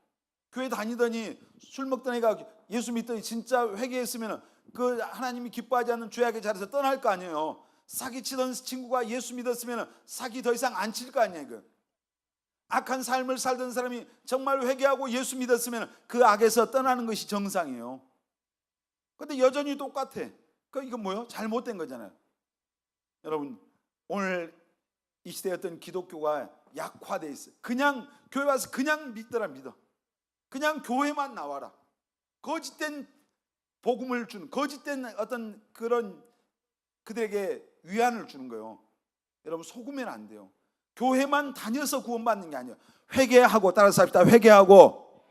교회 다니더니 술 먹던 애가 예수 믿더니 진짜 회개했으면 그 하나님이 기뻐하지 않는 죄악의 자리에서 떠날 거 아니에요. 사기치던 친구가 예수 믿었으면 사기 더 이상 안 칠 거 아니에요. 그 악한 삶을 살던 사람이 정말 회개하고 예수 믿었으면 그 악에서 떠나는 것이 정상이에요. 근데 여전히 똑같아. 이건 뭐예요? 잘못된 거잖아요. 여러분, 오늘 이 시대에 어떤 기독교가 약화돼 있어요. 그냥 교회 와서 그냥 믿더라 믿어. 그냥 교회만 나와라. 거짓된 복음을 주는, 거짓된 어떤 그런 그들에게 위안을 주는 거예요. 여러분, 속으면 안 돼요. 교회만 다녀서 구원받는 게 아니에요. 회개하고, 따라서 합시다. 회개하고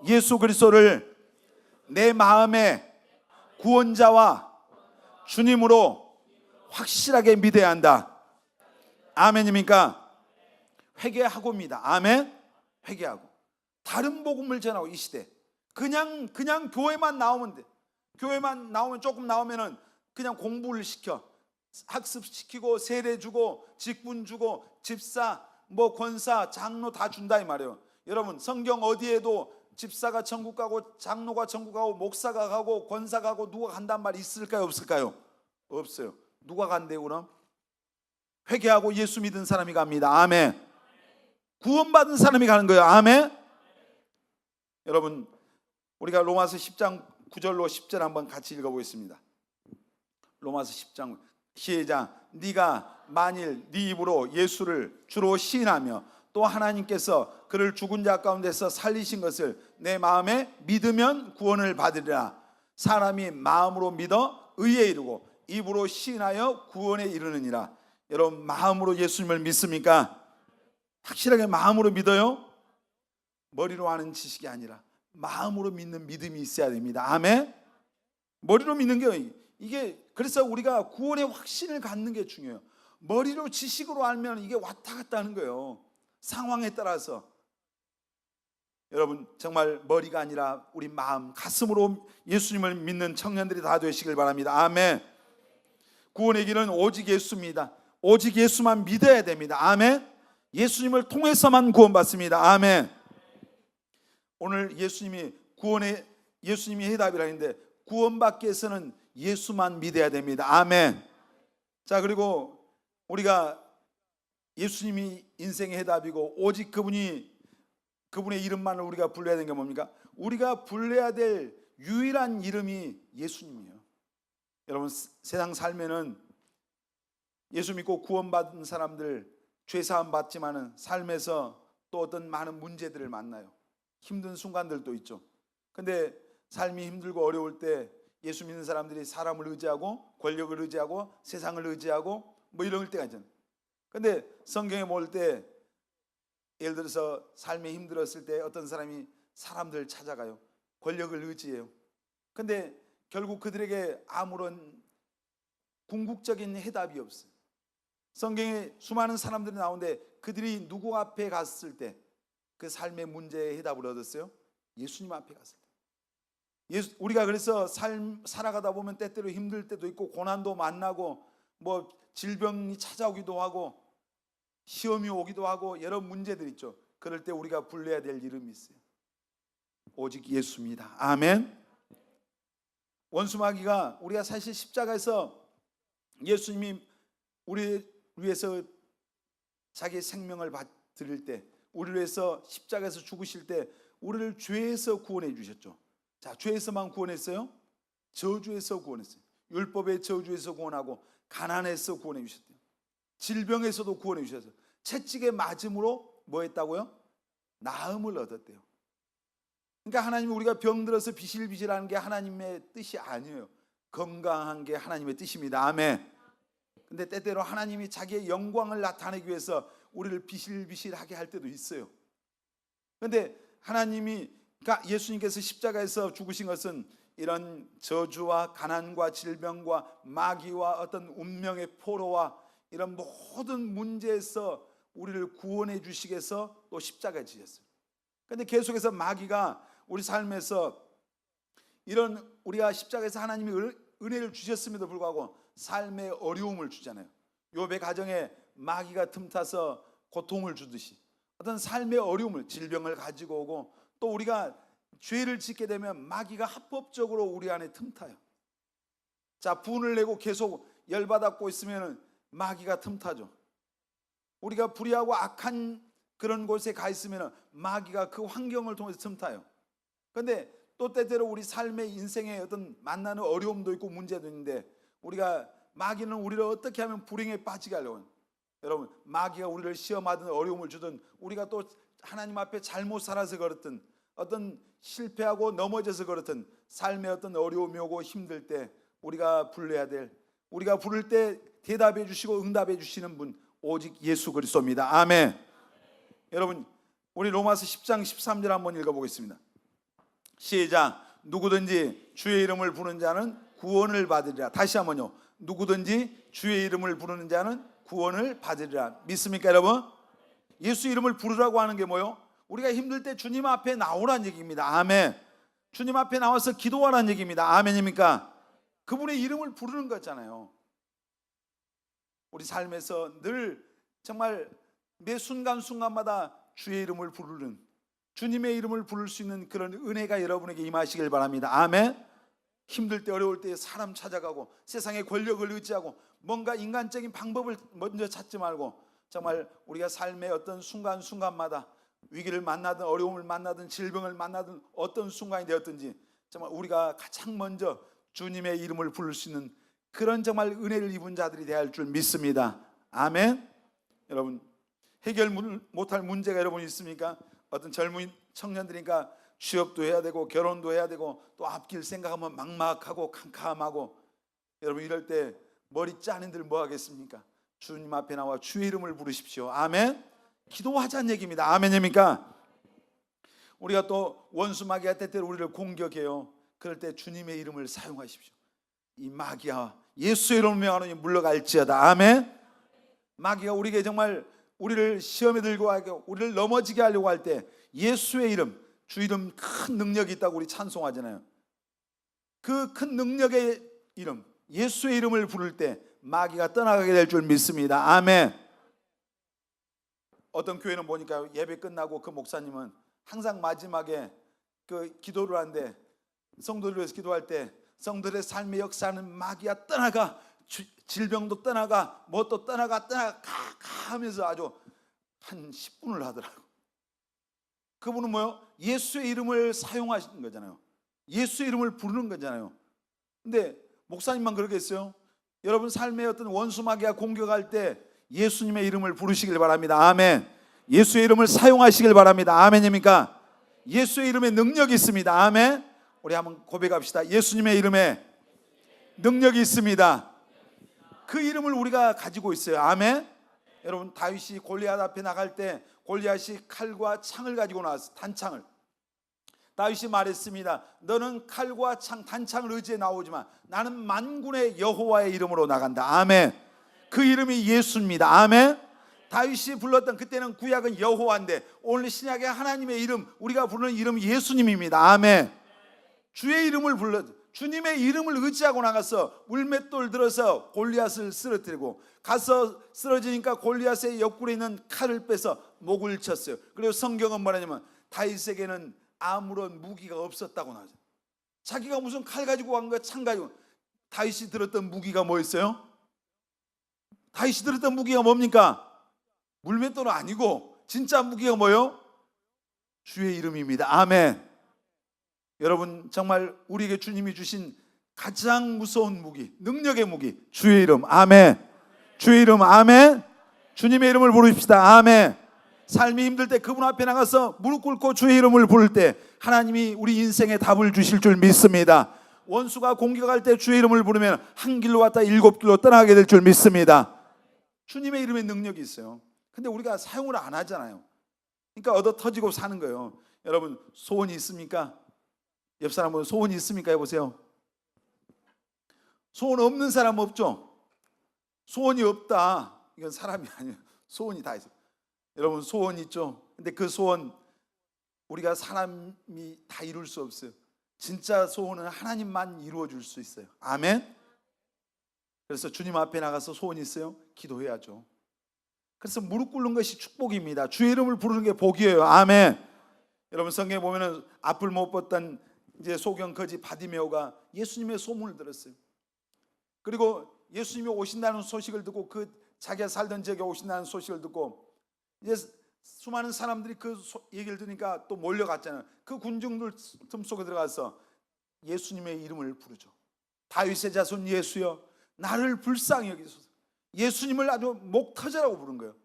예수 그리스도를 내 마음의 구원자와 주님으로 확실하게 믿어야 한다. 아멘입니까? 회개하고입니다. 아멘. 회개하고 다른 복음을 전하고, 이 시대 그냥 교회만 나오면 돼. 교회만 나오면, 조금 나오면은 그냥 공부를 시켜, 학습시키고 세례 주고 직분 주고 집사 뭐 권사 장로 다 준다 이 말이에요. 여러분, 성경 어디에도 집사가 천국 가고 장로가 천국 가고 목사가 가고 권사가 가고 누가 간단 말이 있을까요? 없을까요? 없어요. 누가 간대요 그럼? 회개하고 예수 믿은 사람이 갑니다. 아멘. 구원받은 사람이 가는 거예요. 아멘. 여러분, 우리가 로마서 10장 9절로 10절 한번 같이 읽어보겠습니다. 로마서 10장 시작. 네가 만일 네 입으로 예수를 주로 시인하며 또 하나님께서 그를 죽은 자 가운데서 살리신 것을 내 마음에 믿으면 구원을 받으리라. 사람이 마음으로 믿어 의에 이르고 입으로 시인하여 구원에 이르느니라. 여러분, 마음으로 예수님을 믿습니까? 확실하게 마음으로 믿어요? 머리로 아는 지식이 아니라 마음으로 믿는 믿음이 있어야 됩니다. 아멘. 머리로 믿는 게 이게, 그래서 우리가 구원의 확신을 갖는 게 중요해요. 머리로 지식으로 알면 이게 왔다 갔다 하는 거예요. 상황에 따라서. 여러분, 정말 머리가 아니라 우리 마음, 가슴으로 예수님을 믿는 청년들이 다 되시길 바랍니다. 아멘. 구원의 길은 오직 예수입니다. 오직 예수만 믿어야 됩니다. 아멘. 예수님을 통해서만 구원받습니다. 아멘. 오늘 예수님이 해답이라는데, 구원받기 위해서는 예수만 믿어야 됩니다. 아멘. 자, 그리고 우리가 예수님이 인생의 해답이고 오직 그분의 이름만을 우리가 불러야 되는 게 뭡니까? 우리가 불러야 될 유일한 이름이 예수님이에요. 여러분, 세상 살면은 예수 믿고 구원받은 사람들 죄사함 받지만은 삶에서 또 어떤 많은 문제들을 만나요. 힘든 순간들도 있죠. 근데 삶이 힘들고 어려울 때 예수 믿는 사람들이 사람을 의지하고 권력을 의지하고 세상을 의지하고 뭐 이럴 때가 있잖아요. 근데 성경에 볼 때, 예를 들어서 삶이 힘들었을 때 어떤 사람이 사람들 찾아가요. 권력을 의지해요. 근데 결국 그들에게 아무런 궁극적인 해답이 없어요. 성경에 수많은 사람들이 나오는데 그들이 누구 앞에 갔을 때 그 삶의 문제의 해답을 얻었어요? 예수님 앞에 갔을 때. 우리가 그래서 삶 살아가다 보면 때때로 힘들 때도 있고 고난도 만나고 뭐 질병이 찾아오기도 하고 시험이 오기도 하고 여러 문제들 있죠. 그럴 때 우리가 불러야 될 이름이 있어요. 오직 예수입니다. 아멘. 원수마귀가, 우리가 사실 십자가에서 예수님이 우리 위해서 자기 생명을 드릴 때, 우리를 위해서 십자가에서 죽으실 때 우리를 죄에서 구원해 주셨죠. 자, 죄에서만 구원했어요? 저주에서 구원했어요. 율법의 저주에서 구원하고 가난에서 구원해 주셨대요. 질병에서도 구원해 주셨어요. 채찍에 맞음으로 뭐 했다고요? 나음을 얻었대요. 그러니까 하나님이 우리가 병들어서 비실비실하는 게 하나님의 뜻이 아니에요. 건강한 게 하나님의 뜻입니다. 아멘. 근데 때때로 하나님이 자기의 영광을 나타내기 위해서 우리를 비실비실하게 할 때도 있어요. 근데 하나님이, 그러니까 예수님께서 십자가에서 죽으신 것은 이런 저주와 가난과 질병과 마귀와 어떤 운명의 포로와 이런 모든 문제에서 우리를 구원해 주시기 위해서 또 십자가에 지셨어요. 근데 계속해서 마귀가 우리 삶에서 이런, 우리가 십자가에서 하나님이 은혜를 주셨음에도 불구하고 삶의 어려움을 주잖아요. 욥의 가정에 마귀가 틈타서 고통을 주듯이 어떤 삶의 어려움을, 질병을 가지고 오고, 또 우리가 죄를 짓게 되면 마귀가 합법적으로 우리 안에 틈타요. 자, 분을 내고 계속 열받았고 있으면 마귀가 틈타죠. 우리가 불의하고 악한 그런 곳에 가 있으면 마귀가 그 환경을 통해서 틈타요. 그런데 또 때때로 우리 삶의 인생에 어떤 만나는 어려움도 있고 문제도 있는데, 우리가 마귀는 우리를 어떻게 하면 불행에 빠지게 하려고 해요. 여러분, 마귀가 우리를 시험하든 어려움을 주든, 우리가 또 하나님 앞에 잘못 살아서 그렇든, 어떤 실패하고 넘어져서 그렇든, 삶의 어떤 어려움이 오고 힘들 때 우리가 불러야 될, 우리가 부를 때 대답해 주시고 응답해 주시는 분, 오직 예수 그리스도입니다. 아멘. 여러분, 우리 로마서 10장 13절 한번 읽어보겠습니다. 시작. 누구든지 주의 이름을 부르는 자는 구원을 받으리라. 다시 한번요. 누구든지 주의 이름을 부르는 자는 구원을 받으리라. 믿습니까 여러분? 예수 이름을 부르라고 하는 게 뭐요? 우리가 힘들 때 주님 앞에 나오라는 얘기입니다. 아멘. 주님 앞에 나와서 기도하라는 얘기입니다. 아멘입니까? 그분의 이름을 부르는 거잖아요. 우리 삶에서 늘 정말 매 순간순간마다 주의 이름을 부르는, 주님의 이름을 부를 수 있는 그런 은혜가 여러분에게 임하시길 바랍니다. 아멘. 힘들 때, 어려울 때 사람 찾아가고 세상의 권력을 의지하고 뭔가 인간적인 방법을 먼저 찾지 말고, 정말 우리가 삶의 어떤 순간순간마다 위기를 만나든 어려움을 만나든 질병을 만나든 어떤 순간이 되었든지 정말 우리가 가장 먼저 주님의 이름을 부를 수 있는 그런 정말 은혜를 입은 자들이 되어야 할 줄 믿습니다. 아멘. 여러분, 해결 못할 문제가 여러분 있습니까? 어떤 젊은 청년들이니까 취업도 해야 되고 결혼도 해야 되고 또 앞길 생각하면 막막하고 캄캄하고, 여러분 이럴 때 머리 짜는들 뭐 하겠습니까? 주님 앞에 나와 주의 이름을 부르십시오. 아멘. 기도하자는 얘기입니다. 아멘입니까? 우리가 또 원수 마귀가 때때로 우리를 공격해요. 그럴 때 주님의 이름을 사용하십시오. 이 마귀야 예수의 이름을 명하노니 물러갈지어다. 아멘. 마귀가 우리에게 정말 우리를 시험에 들고 하고 우리를 넘어지게 하려고 할 때 예수의 이름, 주 이름 큰 능력이 있다고 우리 찬송하잖아요. 그 큰 능력의 이름, 예수의 이름을 부를 때 마귀가 떠나가게 될 줄 믿습니다. 아멘. 어떤 교회는 보니까 예배 끝나고 그 목사님은 항상 마지막에 그 기도를 하는데, 성도들 위해서 기도할 때 성도들의 삶의 역사는 마귀가 떠나가, 질병도 떠나가, 뭣도 떠나가 하면서 아주 한 10분을 하더라고. 그분은 뭐요? 예수의 이름을 사용하시는 거잖아요. 예수의 이름을 부르는 거잖아요. 근데 목사님만 그러겠어요? 여러분 삶의 어떤 원수 마귀가 공격할 때 예수님의 이름을 부르시길 바랍니다. 아멘. 예수의 이름을 사용하시길 바랍니다. 아멘입니까? 예수의 이름에 능력이 있습니다. 아멘. 우리 한번 고백합시다. 예수님의 이름에 능력이 있습니다. 그 이름을 우리가 가지고 있어요. 아멘. 여러분, 다윗이 골리앗 앞에 나갈 때 골리앗이 칼과 창을 가지고 나왔어요. 단창을. 다윗이 말했습니다. 너는 칼과 창, 단창을 의지해 나오지만 나는 만군의 여호와의 이름으로 나간다. 아멘. 그 이름이 예수입니다. 아멘. 다윗이 불렀던, 그때는 구약은 여호와인데 오늘 신약의 하나님의 이름, 우리가 부르는 이름 예수님입니다. 아멘. 주의 이름을 불러, 주님의 이름을 의지하고 나가서 물맷돌 들어서 골리앗을 쓰러뜨리고, 가서 쓰러지니까 골리앗의 옆구리에 있는 칼을 빼서 목을 쳤어요. 그리고 성경은 뭐냐면 다윗에게는 아무런 무기가 없었다고 나오죠. 자기가 무슨 칼 가지고 간 거야, 창 가지고. 다윗이 들었던 무기가 뭐였어요? 다윗이 들었던 무기가 뭡니까? 물맷돌은 아니고 진짜 무기가 뭐예요? 주의 이름입니다. 아멘. 여러분, 정말 우리에게 주님이 주신 가장 무서운 무기, 능력의 무기, 주의 이름. 아멘. 주의 이름. 아멘. 주님의 이름을 부르십시다. 아멘. 삶이 힘들 때 그분 앞에 나가서 무릎 꿇고 주의 이름을 부를 때 하나님이 우리 인생에 답을 주실 줄 믿습니다. 원수가 공격할 때 주의 이름을 부르면 한 길로 왔다 일곱 길로 떠나게 될 줄 믿습니다. 주님의 이름에 능력이 있어요. 근데 우리가 사용을 안 하잖아요. 그러니까 얻어 터지고 사는 거예요. 여러분 소원이 있습니까? 옆 사람은 소원이 있습니까? 해보세요. 소원 없는 사람 없죠? 소원이 없다, 이건 사람이 아니에요. 소원이 다 있어요. 여러분 소원 있죠? 근데 그 소원 우리가 사람이 다 이룰 수 없어요. 진짜 소원은 하나님만 이루어 줄 수 있어요. 아멘. 그래서 주님 앞에 나가서 소원이 있어요? 기도해야죠. 그래서 무릎 꿇는 것이 축복입니다. 주의 이름을 부르는 게 복이에요. 아멘. 여러분 성경에 보면은 앞을 못 봤던 이제 소경 거지 바디메오가 예수님의 소문을 들었어요. 그리고 예수님이 오신다는 소식을 듣고 그 자기가 살던 지역에 오신다는 소식을 듣고 이제 수많은 사람들이 그 얘기를 들으니까 또 몰려갔잖아요. 그 군중들 틈 속에 들어가서 예수님의 이름을 부르죠. 다윗의 자손 예수여 나를 불쌍히 여기소서. 예수님을 아주 목 터져라고 부른 거예요.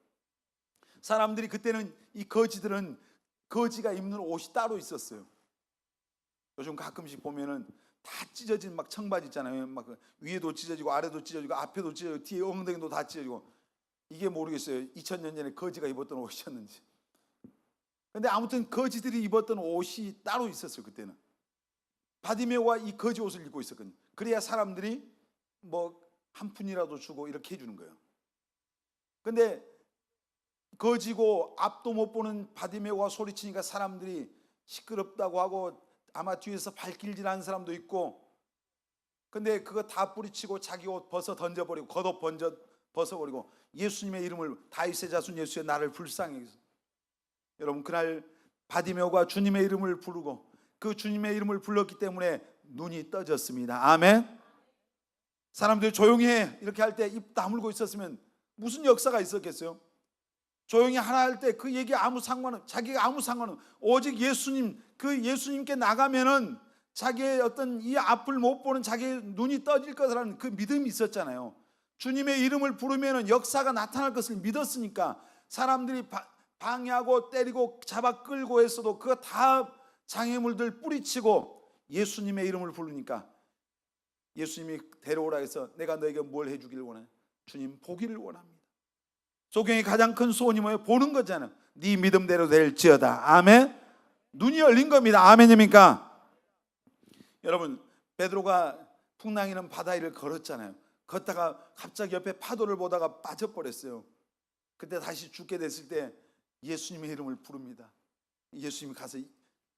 사람들이 그때는 이 거지들은 거지가 입는 옷이 따로 있었어요. 요즘 가끔씩 보면은 다 찢어진 막 청바지 있잖아요. 막 위에도 찢어지고 아래도 찢어지고 앞에도 찢어지고 뒤에 엉덩이도 다 찢어지고. 이게 모르겠어요. 2000년 전에 거지가 입었던 옷이었는지. 근데 아무튼 거지들이 입었던 옷이 따로 있었어요. 그때는 바디메오가 이 거지 옷을 입고 있었거든요. 그래야 사람들이 뭐 한 푼이라도 주고 이렇게 해주는 거예요. 근데 거지고 앞도 못 보는 바디메오가 소리치니까 사람들이 시끄럽다고 하고 아마 뒤에서 발길질하는 사람도 있고. 근데 그거 다 뿌리치고 자기 옷 벗어 던져버리고 겉옷 벗어버리고 예수님의 이름을 다윗의 자손 예수의 나를 불쌍히 여기소서. 여러분 그날 바디메오가 주님의 이름을 부르고 그 주님의 이름을 불렀기 때문에 눈이 떠졌습니다. 아멘. 사람들이 조용히 해 이렇게 할 때 입 다물고 있었으면 무슨 역사가 있었겠어요? 조용히 하나 할 때 그 얘기 아무 상관은 자기가 아무 상관은 오직 예수님 그 예수님께 나가면은 자기의 어떤 이 앞을 못 보는 자기의 눈이 떠질 것이라는 그 믿음이 있었잖아요. 주님의 이름을 부르면은 역사가 나타날 것을 믿었으니까 사람들이 방해하고 때리고 잡아 끌고 했어도 그거 다 장애물들 뿌리치고 예수님의 이름을 부르니까 예수님이 데려오라 해서 내가 너에게 뭘 해주기를 원해? 주님 보기를 원합니다. 소경의 가장 큰 소원이 뭐예요? 보는 거잖아요. 네 믿음대로 될지어다. 아멘. 눈이 열린 겁니다. 아멘입니까? 여러분 베드로가 풍랑이는 바다 위를 걸었잖아요. 걷다가 갑자기 옆에 파도를 보다가 빠져버렸어요. 그때 다시 죽게 됐을 때 예수님의 이름을 부릅니다. 예수님이 가서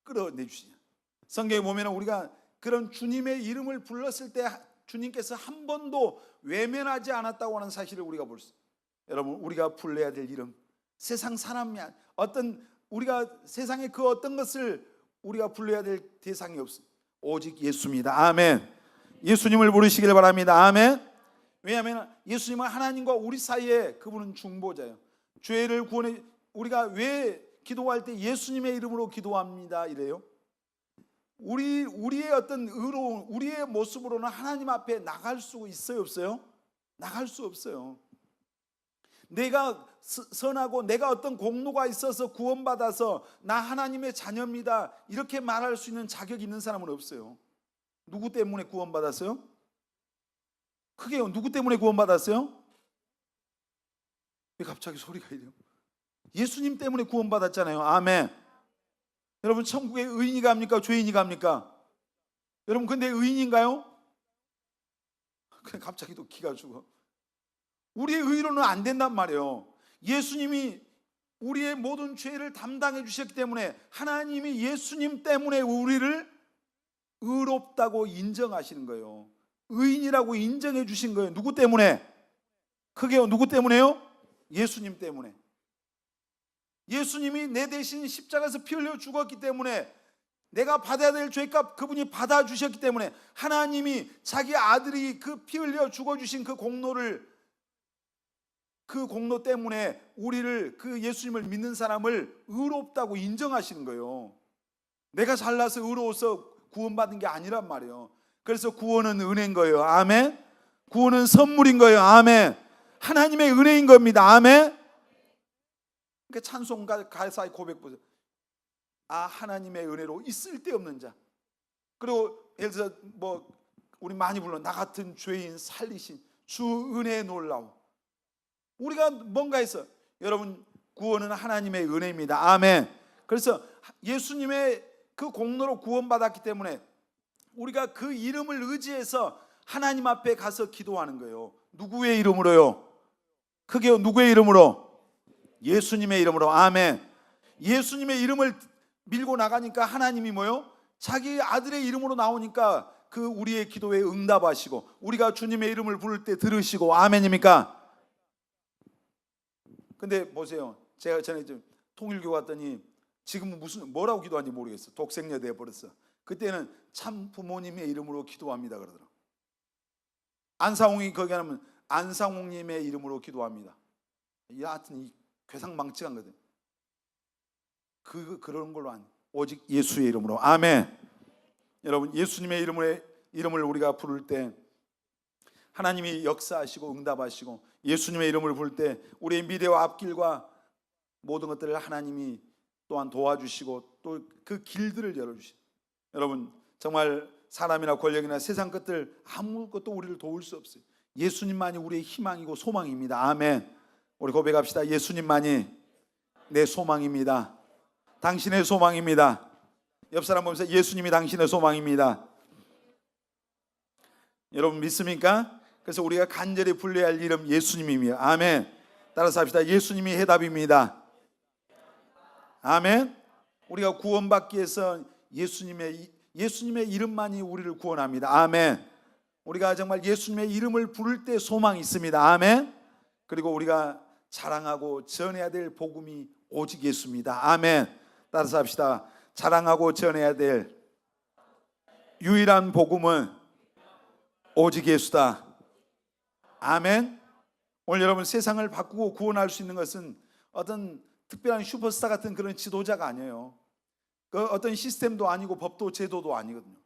끌어내주시냐. 성경에 보면 우리가 그런 주님의 이름을 불렀을 때 주님께서 한 번도 외면하지 않았다고 하는 사실을 우리가 볼 수 있어요. 여러분 우리가 불러야 될 이름 세상 사람이 어떤 우리가 세상의 그 어떤 것을 우리가 불러야 될 대상이 없어요. 오직 예수입니다. 아멘. 예수님을 부르시길 바랍니다. 아멘. 왜냐하면 예수님은 하나님과 우리 사이에 그분은 중보자예요. 죄를 구원해. 우리가 왜 기도할 때 예수님의 이름으로 기도합니다 이래요? 우리의 어떤 의로운 우리의 모습으로는 하나님 앞에 나갈 수 있어요 없어요? 나갈 수 없어요. 내가 선하고 내가 어떤 공로가 있어서 구원받아서 나 하나님의 자녀입니다 이렇게 말할 수 있는 자격이 있는 사람은 없어요. 누구 때문에 구원받았어요? 크게요. 누구 때문에 구원받았어요? 왜 갑자기 소리가 이래요? 예수님 때문에 구원받았잖아요. 아멘. 여러분 천국에 의인이 갑니까? 죄인이 갑니까? 여러분 근데 의인인가요? 그냥 갑자기 또 기가 죽어. 우리의 의로는 안 된단 말이에요. 예수님이 우리의 모든 죄를 담당해 주셨기 때문에 하나님이 예수님 때문에 우리를 의롭다고 인정하시는 거예요. 의인이라고 인정해 주신 거예요. 누구 때문에? 크게요. 누구 때문에요? 예수님 때문에. 예수님이 내 대신 십자가에서 피 흘려 죽었기 때문에 내가 받아야 될 죄값 그분이 받아주셨기 때문에 하나님이 자기 아들이 그 피 흘려 죽어주신 그 공로를 그 공로 때문에 우리를 그 예수님을 믿는 사람을 의롭다고 인정하시는 거예요. 내가 잘나서 의로워서 구원받은 게 아니란 말이에요. 그래서 구원은 은혜인 거예요. 아멘. 구원은 선물인 거예요. 아멘. 하나님의 은혜인 겁니다. 아멘. 그러니까 찬송 가사의 고백 보세요. 아 하나님의 은혜로 있을 데 없는 자. 그리고 예를 들어서 뭐 우리 많이 불러 나 같은 죄인 살리신 주 은혜의 놀라움. 우리가 뭔가 했어. 여러분 구원은 하나님의 은혜입니다. 아멘. 그래서 예수님의 그 공로로 구원받았기 때문에 우리가 그 이름을 의지해서 하나님 앞에 가서 기도하는 거예요. 누구의 이름으로요? 크게요. 누구의 이름으로? 예수님의 이름으로. 아멘. 예수님의 이름을 밀고 나가니까 하나님이 뭐요? 자기 아들의 이름으로 나오니까 그 우리의 기도에 응답하시고 우리가 주님의 이름을 부를 때 들으시고. 아멘입니까? 근데 보세요. 제가 전에 좀 통일교 갔더니 지금은 뭐라고 기도하는지 모르겠어. 독생녀 돼버렸어. 그때는 참 부모님의 이름으로 기도합니다 그러더라고. 안상홍이 거기 가면 안상홍님의 이름으로 기도합니다. 여하튼 이 괴상망측한 거든. 그런 걸로 안. 오직 예수의 이름으로. 아멘. 여러분 예수님의 이름을 우리가 부를 때 하나님이 역사하시고 응답하시고 예수님의 이름을 부를 때 우리의 미래와 앞길과 모든 것들을 하나님이 또한 도와주시고 또 그 길들을 열어주시고. 여러분 정말 사람이나 권력이나 세상 것들 아무것도 우리를 도울 수 없어요. 예수님만이 우리의 희망이고 소망입니다. 아멘. 우리 고백합시다. 예수님만이 내 소망입니다. 당신의 소망입니다. 옆 사람 보면서 예수님이 당신의 소망입니다. 여러분 믿습니까? 그래서 우리가 간절히 불러야 할 이름 예수님입니다. 아멘. 따라서 합시다. 예수님이 해답입니다. 아멘. 우리가 구원받기 위해서 예수님의 이름만이 우리를 구원합니다. 아멘. 우리가 정말 예수님의 이름을 부를 때 소망이 있습니다. 아멘. 그리고 우리가 자랑하고 전해야 될 복음이 오직 예수입니다. 아멘. 따라서 합시다. 자랑하고 전해야 될 유일한 복음은 오직 예수다. 아멘. 오늘 여러분 세상을 바꾸고 구원할 수 있는 것은 어떤 특별한 슈퍼스타 같은 그런 지도자가 아니에요. 그 어떤 시스템도 아니고 법도 제도도 아니거든요.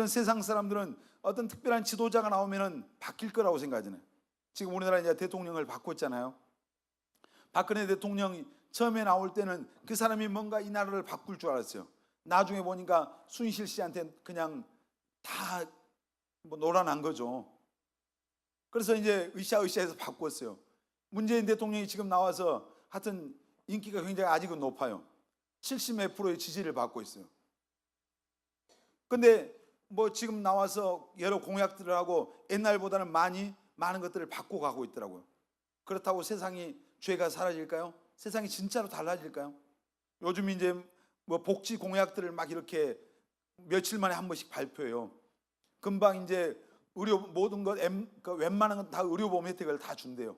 세상 사람들은 어떤 특별한 지도자가 나오면은 바뀔 거라고 생각하잖아요. 지금 우리나라 이제 대통령을 바꿨잖아요. 박근혜 대통령이 처음에 나올 때는 그 사람이 뭔가 이 나라를 바꿀 줄 알았어요. 나중에 보니까 순실 씨한테 그냥 다 놀아난 거죠. 그래서 이제 으쌰으쌰해서 바꿨어요. 문재인 대통령이 지금 나와서 하여튼 인기가 굉장히 아직은 높아요. 70몇 프로의 지지를 받고 있어요. 근데 뭐 지금 나와서 여러 공약들을 하고 옛날보다는 많은 것들을 바꿔가고 있더라고요. 그렇다고 세상이 죄가 사라질까요? 세상이 진짜로 달라질까요? 요즘 이제 뭐 복지 공약들을 막 이렇게 며칠 만에 한 번씩 발표해요. 금방 이제 의료 모든 것 웬만한 건 다 의료보험 혜택을 다 준대요.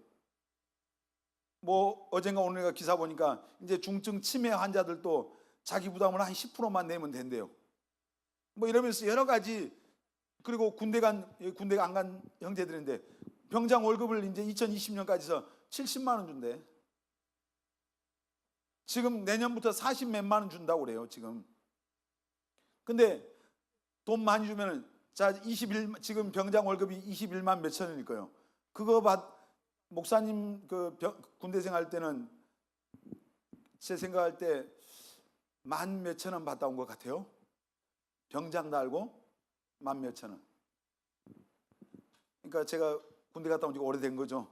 뭐 어젠가 오늘가 기사 보니까 이제 중증 치매 환자들도 자기 부담을 한 10%만 내면 된대요. 뭐 이러면서 여러 가지. 그리고 군대가 안 간 형제들인데 병장 월급을 이제 2020년까지서 70만 원 준대. 지금 내년부터 40 몇만 원 준다고 그래요 지금. 근데 돈 많이 주면은 지금 병장 월급이 21만 몇천 원일 거예요. 그거 목사님 군대 생활 때는 제 생각할 때 10,000 몇천 원 받다 온 것 같아요. 병장 달고 10,000 몇천 원. 그러니까 제가 군대 갔다 온 지가 오래된 거죠.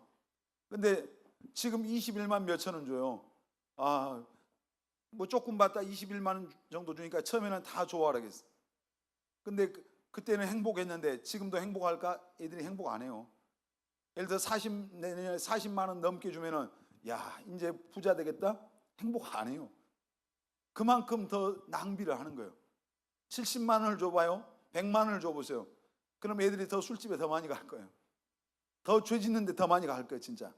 근데 지금 21만 몇천 원 줘요. 뭐 조금 받다 21만 원 정도 주니까 처음에는 다 좋아하겠어. 근데 그때는 행복했는데 지금도 행복할까? 애들이 행복 안 해요. 예를 들어 내년에 40만 원 넘게 주면은 야 이제 부자 되겠다? 행복 안 해요. 그만큼 더 낭비를 하는 거예요. 70만 원을 줘봐요. 100만 원을 줘보세요. 그럼 애들이 더 술집에 더 많이 갈 거예요. 더 죄 짓는데 더 많이 갈 거예요 진짜.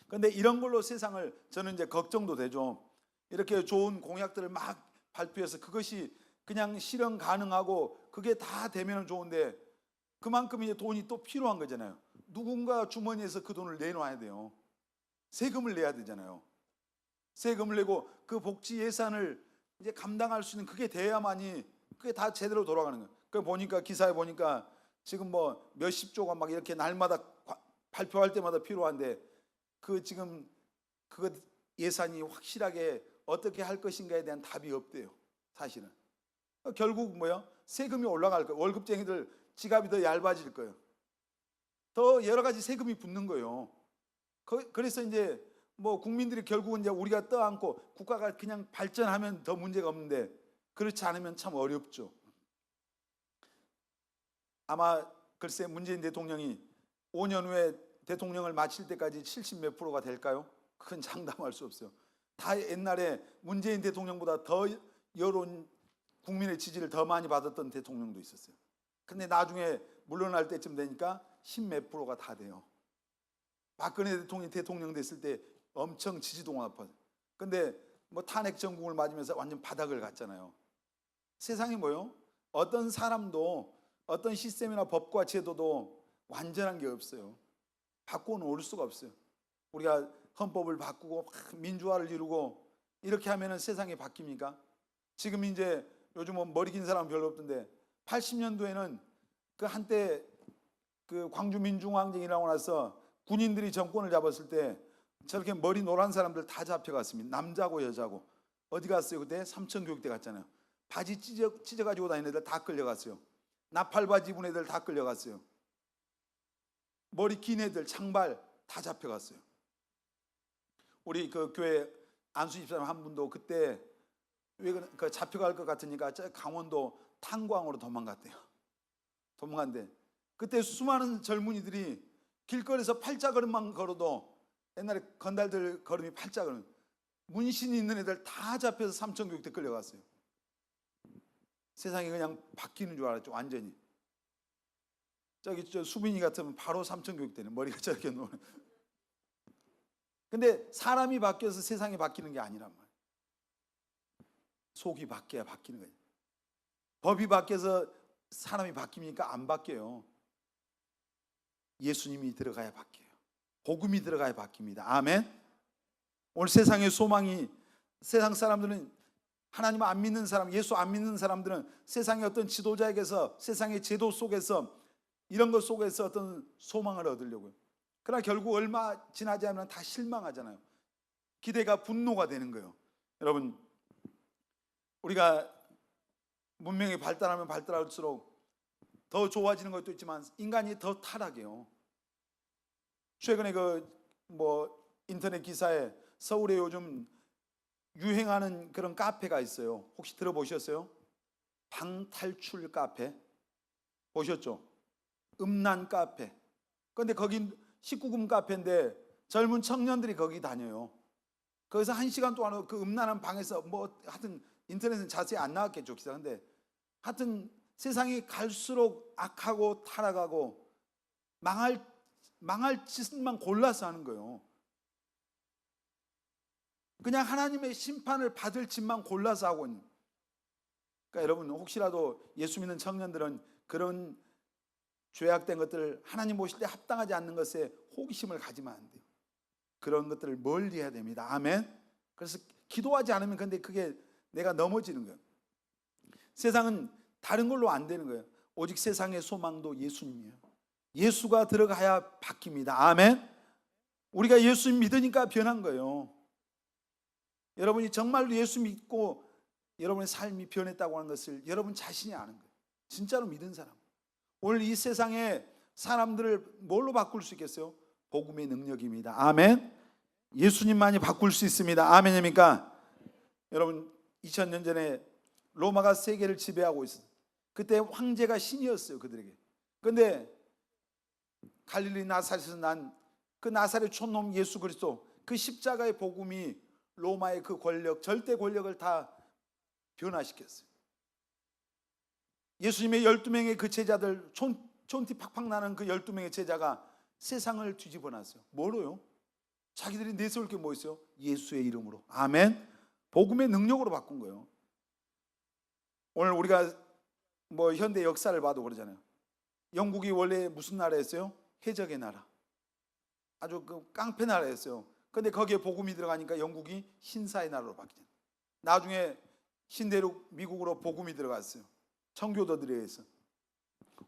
그런데 이런 걸로 세상을 저는 이제 걱정도 되죠. 이렇게 좋은 공약들을 막 발표해서 그것이 그냥 실현 가능하고 그게 다 되면 좋은데 그만큼 이제 돈이 또 필요한 거잖아요. 누군가 주머니에서 그 돈을 내놔야 돼요. 세금을 내야 되잖아요. 세금을 내고 그 복지 예산을 이제 감당할 수 있는 그게 돼야만이 그게 다 제대로 돌아가는 거예요. 그 보니까 기사에 보니까 지금 뭐 몇십 조가 막 이렇게 날마다 발표할 때마다 필요한데 지금 그거 예산이 확실하게 어떻게 할 것인가에 대한 답이 없대요. 사실은. 결국 뭐야? 세금이 올라갈 거예요. 월급쟁이들 지갑이 더 얇아질 거예요. 더 여러 가지 세금이 붙는 거예요. 그래서 이제 뭐 국민들이 결국은 이제 우리가 떠안고 국가가 그냥 발전하면 더 문제가 없는데 그렇지 않으면 참 어렵죠. 아마 글쎄 문재인 대통령이 5년 후에 대통령을 마칠 때까지 70 몇 프로가 될까요? 그건 장담할 수 없어요. 다 옛날에 문재인 대통령보다 더 여론 국민의 지지를 더 많이 받았던 대통령도 있었어요. 근데 나중에 물러날 때쯤 되니까 10 몇 프로가 다 돼요. 박근혜 대통령이 대통령 됐을 때 엄청 지지도가 높았어요. 근데 뭐 탄핵 전국을 맞으면서 완전 바닥을 갔잖아요. 세상이 뭐요? 어떤 사람도 어떤 시스템이나 법과 제도도 완전한 게 없어요. 바꾸어 올 수가 없어요. 우리가 헌법을 바꾸고 민주화를 이루고 이렇게 하면은 세상이 바뀝니까? 지금 이제 요즘은 머리 긴 사람 별로 없던데 80년도에는 그 한때 그 광주 민중항쟁이라고 나서 군인들이 정권을 잡았을 때 저렇게 머리 노란 사람들 다 잡혀갔습니다. 남자고 여자고. 어디 갔어요? 그때 삼천교육대 갔잖아요. 바지 찢어가지고 다니는 애들 다 끌려갔어요. 나팔바지 입은 애들 다 끌려갔어요. 머리 긴 애들 창발 다 잡혀갔어요. 우리 그 교회 안수 집사님 한 분도 그때 왜 그 잡혀갈 것 같으니까 저 강원도 탄광으로 도망갔대요. 도망간대. 그때 수많은 젊은이들이 길거리에서 팔자걸음만 걸어도 옛날에 건달들 걸음이 팔자걸음 문신이 있는 애들 다 잡혀서 삼천교육대 끌려갔어요. 세상이 그냥 바뀌는 줄 알았죠. 완전히. 저기 저 수빈이 같으면 바로 삼천교육대는 머리가 저렇게 노는. 근데 사람이 바뀌어서 세상이 바뀌는 게 아니란 말이에요. 속이 바뀌어야 바뀌는 거예요. 법이 바뀌어서 사람이 바뀝니까? 안 바뀌어요. 예수님이 들어가야 바뀌어요. 복음이 들어가야 바뀝니다. 아멘. 오늘 세상의 소망이, 세상 사람들은 하나님 안 믿는 사람, 예수 안 믿는 사람들은 세상의 어떤 지도자에게서, 세상의 제도 속에서, 이런 것 속에서 어떤 소망을 얻으려고요. 그러나 결국 얼마 지나지 않으면 다 실망하잖아요. 기대가 분노가 되는 거예요. 여러분, 우리가 문명이 발달하면 발달할수록 더 좋아지는 것도 있지만 인간이 더 타락해요. 최근에 그 뭐 인터넷 기사에 서울에 요즘 유행하는 그런 카페가 있어요. 혹시 들어보셨어요? 방탈출 카페 보셨죠? 음란 카페. 그런데 거긴 19금 카페인데 젊은 청년들이 거기 다녀요. 거기서 1시간 동안 그 음란한 방에서 뭐 하여튼 인터넷은 자세히 안 나왔겠죠 기사. 근데 하여튼 세상이 갈수록 악하고 타락하고 망할 짓만 골라서 하는 거예요. 그냥 하나님의 심판을 받을 짓만 골라서 하고 있는. 그러니까 여러분 혹시라도 예수 믿는 청년들은 그런 죄악된 것들을 하나님 보실 때 합당하지 않는 것에 호기심을 가지면 안 돼요. 그런 것들을 멀리 해야 됩니다. 아멘. 그래서 기도하지 않으면 근데 그게 내가 넘어지는 거예요. 세상은 다른 걸로 안 되는 거예요. 오직 세상의 소망도 예수님이에요. 예수가 들어가야 바뀝니다. 아멘. 우리가 예수 믿으니까 변한 거예요. 여러분이 정말로 예수 믿고 여러분의 삶이 변했다고 하는 것을 여러분 자신이 아는 거예요. 진짜로 믿은 사람. 오늘 이 세상에 사람들을 뭘로 바꿀 수 있겠어요? 복음의 능력입니다. 아멘. 예수님만이 바꿀 수 있습니다. 아멘입니까? 여러분 2000년 전에 로마가 세계를 지배하고 있어요. 그때 황제가 신이었어요 그들에게. 그런데 갈릴리 나사렛에서 난 그 나사렛 촌놈 예수 그리스도, 그 십자가의 복음이 로마의 그 권력, 절대 권력을 다 변화시켰어요. 예수님의 12명의 그 제자들, 촌티 팍팍 나는 그 12명의 제자가 세상을 뒤집어 놨어요. 뭐로요? 자기들이 내세울 게 뭐 있어요? 예수의 이름으로. 아멘. 복음의 능력으로 바꾼 거예요. 오늘 우리가 뭐 현대 역사를 봐도 그러잖아요. 영국이 원래 무슨 나라였어요? 해적의 나라. 아주 그 깡패 나라였어요. 근데 거기에 복음이 들어가니까 영국이 신사의 나라로 바뀌잖아요. 나중에 신대륙 미국으로 복음이 들어갔어요. 청교도들에 의해서.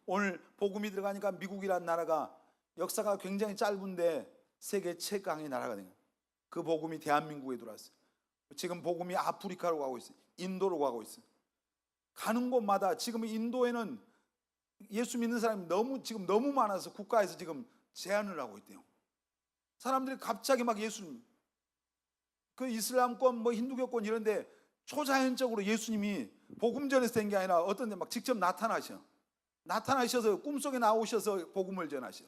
오늘 복음이 들어가니까 미국이라는 나라가 역사가 굉장히 짧은데 세계 최강의 나라가 된 거예요. 그 복음이 대한민국에 들어왔어요. 지금 복음이 아프리카로 가고 있어요. 인도로 가고 있어요. 가는 곳마다 지금 인도에는 예수 믿는 사람이 지금 너무 많아서 국가에서 지금 제한을 하고 있대요. 사람들이 갑자기 막 예수님, 그 이슬람권 뭐 힌두교권 이런데 초자연적으로 예수님이 복음 전에서 된 게 아니라 어떤 데 막 직접 나타나셔서 꿈속에 나오셔서 복음을 전하셔.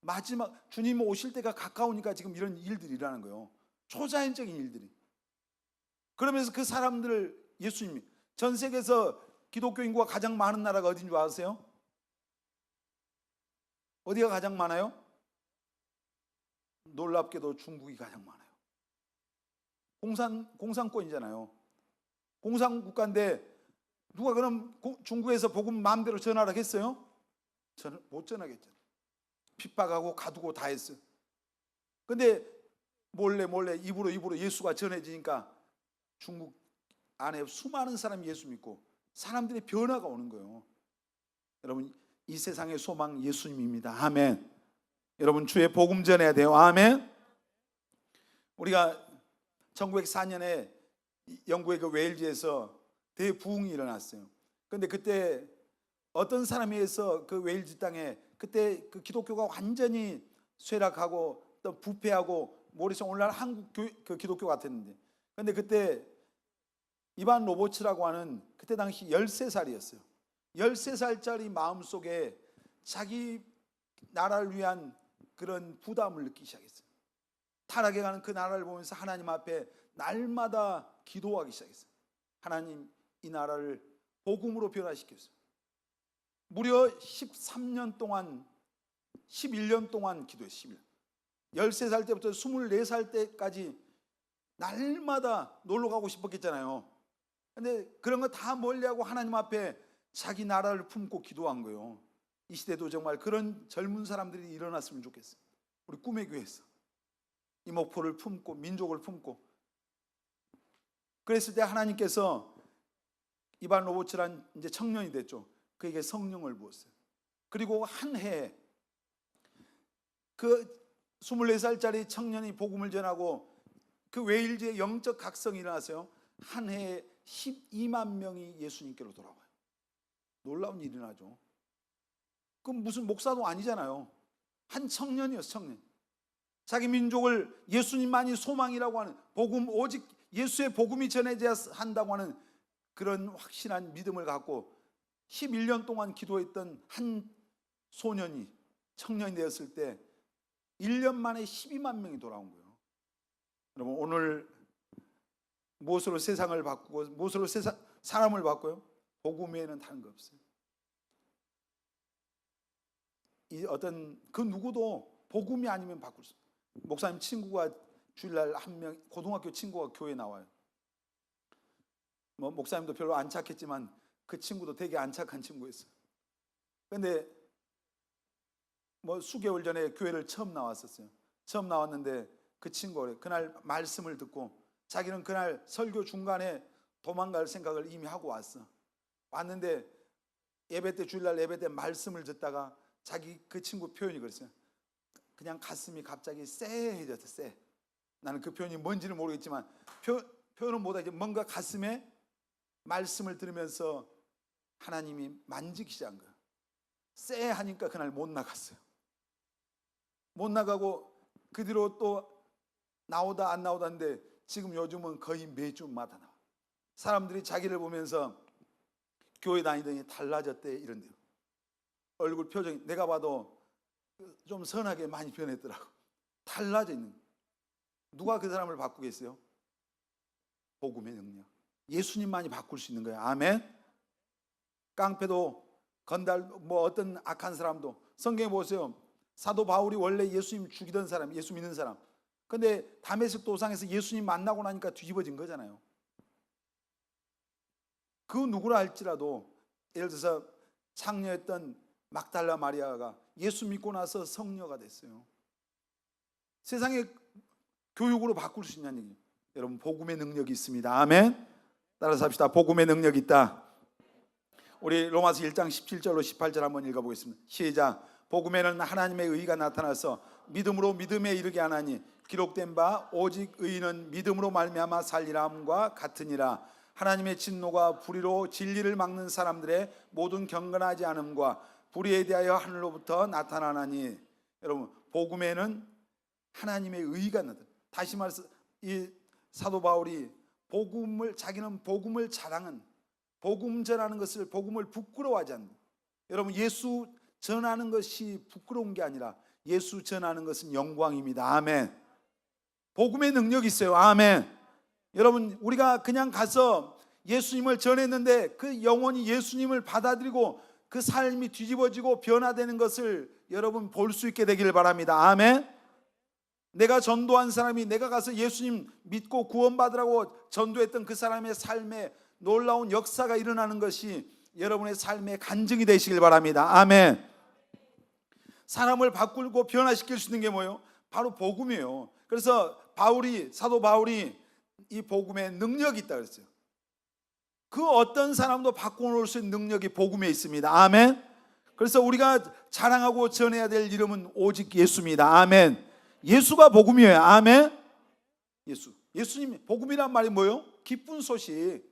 마지막 주님 오실 때가 가까우니까 지금 이런 일들이 일어나는 거예요. 초자연적인 일들이. 그러면서 그 사람들을 예수님이, 전 세계에서 기독교 인구가 가장 많은 나라가 어딘 줄 아세요? 어디가 가장 많아요? 놀랍게도 중국이 가장 많아요. 공산권이잖아요. 공산국가인데 누가 그럼 중국에서 복음 마음대로 전하라 했어요? 저는 못 전하겠잖아요. 핍박하고 가두고 다 했어요. 근데 몰래 입으로 예수가 전해지니까 중국 안에 수많은 사람이 예수 믿고 사람들의 변화가 오는 거예요. 여러분, 이 세상의 소망 예수님입니다. 아멘. 여러분, 주의 복음 전해야 돼요. 아멘. 우리가 1904년에 영국의 그 웨일즈에서 대부흥이 일어났어요. 그런데 그때 어떤 사람에 의해서 그 웨일즈 땅에 그때 그 기독교가 완전히 쇠락하고 또 부패하고 모리서 오늘날 한국 그 기독교 같았는데, 그런데 그때 이반 로버츠라고 하는 그때 당시 13살이었어요. 13살짜리 마음속에 자기 나라를 위한 그런 부담을 느끼기 시작했어요. 타락해가는 그 나라를 보면서 하나님 앞에 날마다 기도하기 시작했어요. 하나님, 이 나라를 복음으로 변화시켰어요. 무려 13년 동안 11년 동안 기도했어요. 13살 때부터 24살 때까지 날마다 놀러 가고 싶었겠잖아요. 근데 그런 거 다 멀리하고 하나님 앞에 자기 나라를 품고 기도한 거예요. 이 시대도 정말 그런 젊은 사람들이 일어났으면 좋겠어요. 우리 꿈의 교회에서 이 목표를 품고 민족을 품고. 그랬을 때 하나님께서 이반 로버츠란 이제 청년이 됐죠. 그에게 성령을 부었어요. 그리고 한 해에 그 24살짜리 청년이 복음을 전하고 그 웨일즈의 영적 각성이 일어났어요. 한 해에 12만 명이 예수님께로 돌아와요. 놀라운 일이 나죠. 그럼 무슨 목사도 아니잖아요. 한 청년이었어요. 청년. 자기 민족을 예수님만이 소망이라고 하는 복음, 오직 예수의 복음이 전해져야 한다고 하는 그런 확신한 믿음을 갖고 11년 동안 기도했던 한 소년이 청년이 되었을 때 1년 만에 12만 명이 돌아온 거예요. 여러분, 오늘 무엇으로 세상을 바꾸고 무엇으로 사람을 바꿔요? 복음 외에는 다른 거 없어요. 이 어떤 그 누구도 복음이 아니면 바꿀 수 없어요. 목사님 친구가 주일날 한 명, 고등학교 친구가 교회에 나와요. 뭐 목사님도 별로 안 착했지만 그 친구도 되게 안 착한 친구였어요. 근데 뭐 수개월 전에 교회를 처음 나왔었어요. 처음 나왔는데 그 친구가 그날 말씀을 듣고 자기는 그날 설교 중간에 도망갈 생각을 이미 하고 왔는데 예배 때, 주일날 예배 때 말씀을 듣다가 자기 그 친구 표현이 그랬어요. 그냥 가슴이 갑자기 쎄해졌어. 쎄. 나는 그 표현이 뭔지는 모르겠지만 표현은 못하지. 뭔가 가슴에 말씀을 들으면서 하나님이 만지기 시작한 거예요. 쎄하니까 그날 못 나갔어요. 못 나가고 그 뒤로 또 나오다 안 나오다는데 지금 요즘은 거의 매주마다 나와. 사람들이 자기를 보면서 교회 다니더니 달라졌대 이런대요. 얼굴 표정이 내가 봐도 좀 선하게 많이 변했더라고. 달라져 있는 거예요. 누가 그 사람을 바꾸겠어요? 복음의 능력. 예수님만이 바꿀 수 있는 거예요. 아멘. 깡패도 건달 뭐 어떤 악한 사람도 성경에 보세요. 사도 바울이 원래 예수님 죽이던 사람, 예수 믿는 사람. 근데 다메섹 도상에서 예수님 만나고 나니까 뒤집어진 거잖아요. 그 누구라 할지라도 예를 들어서 창녀였던 막달라 마리아가 예수 믿고 나서 성녀가 됐어요. 세상의 교육으로 바꿀 수 있냐는 얘기예요. 여러분, 복음의 능력이 있습니다. 아멘. 따라서 합시다. 복음의 능력이 있다. 우리 로마서 1장 17절로 18절 한번 읽어보겠습니다. 시작. 복음에는 하나님의 의가 나타나서 믿음으로 믿음에 이르게 하나니 기록된 바 오직 의인은 믿음으로 말미암아 살리라 함과 같으니라. 하나님의 진노가 불의로 진리를 막는 사람들의 모든 경건하지 않음과 불의에 대하여 하늘로부터 나타나나니. 여러분, 복음에는 하나님의 의가 나다. 다시 말해서 이 사도 바울이 자기는 복음을 자랑한, 복음 전하는 것을, 복음을 부끄러워하지 않는. 여러분, 예수 전하는 것이 부끄러운 게 아니라 예수 전하는 것은 영광입니다. 아멘. 복음의 능력이 있어요. 아멘. 여러분, 우리가 그냥 가서 예수님을 전했는데 그 영혼이 예수님을 받아들이고 그 삶이 뒤집어지고 변화되는 것을 여러분 볼 수 있게 되기를 바랍니다. 아멘. 내가 전도한 사람이, 내가 가서 예수님 믿고 구원받으라고 전도했던 그 사람의 삶에 놀라운 역사가 일어나는 것이 여러분의 삶의 간증이 되시길 바랍니다. 아멘. 사람을 바꾸고 변화시킬 수 있는 게 뭐예요? 바로 복음이에요. 그래서 사도 바울이 이 복음에 능력이 있다 그랬어요. 그 어떤 사람도 바꿔놓을 수 있는 능력이 복음에 있습니다. 아멘. 그래서 우리가 자랑하고 전해야 될 이름은 오직 예수입니다. 아멘. 예수가 복음이에요. 아멘. 예수님, 복음이란 말이 뭐예요? 기쁜 소식.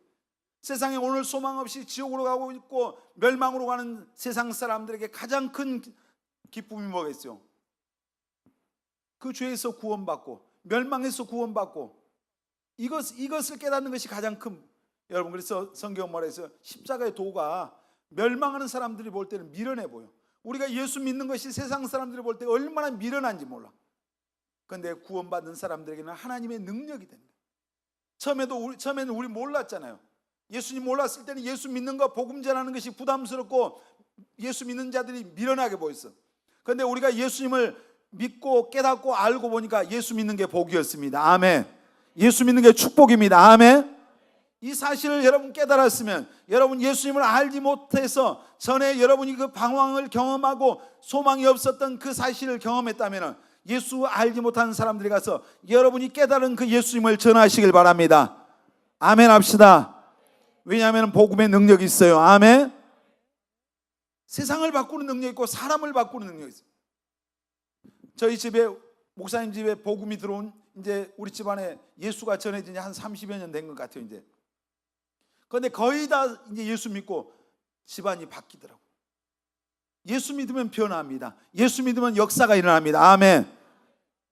세상에 오늘 소망 없이 지옥으로 가고 있고 멸망으로 가는 세상 사람들에게 가장 큰 기쁨이 뭐겠어요? 그 죄에서 구원받고 멸망에서 구원받고 이것을 깨닫는 것이 가장 큰. 여러분, 그래서 성경 말에서 십자가의 도가 멸망하는 사람들이 볼 때는 미련해 보여. 우리가 예수 믿는 것이 세상 사람들이 볼 때 얼마나 미련한지 몰라. 그런데 구원받은 사람들에게는 하나님의 능력이 된다. 처음에는 우리 몰랐잖아요. 예수님 몰랐을 때는 예수 믿는 거, 복음 전하는 것이 부담스럽고 예수 믿는 자들이 미련하게 보였어. 그런데 우리가 예수님을 믿고 깨닫고 알고 보니까 예수 믿는 게 복이었습니다. 아멘. 예수 믿는 게 축복입니다. 아멘. 이 사실을 여러분 깨달았으면, 여러분 예수님을 알지 못해서 전에 여러분이 그 방황을 경험하고 소망이 없었던 그 사실을 경험했다면 예수 알지 못하는 사람들이 가서 여러분이 깨달은 그 예수님을 전하시길 바랍니다. 아멘 합시다. 왜냐하면 복음의 능력이 있어요. 아멘. 세상을 바꾸는 능력이 있고 사람을 바꾸는 능력이 있어요. 저희 집에, 목사님 집에 복음이 들어온, 이제 우리 집안에 예수가 전해진 지 한 30여 년 된 것 같아요. 이제 그런데 거의 다 이제 예수 믿고 집안이 바뀌더라고요. 예수 믿으면 변화합니다. 예수 믿으면 역사가 일어납니다. 아멘.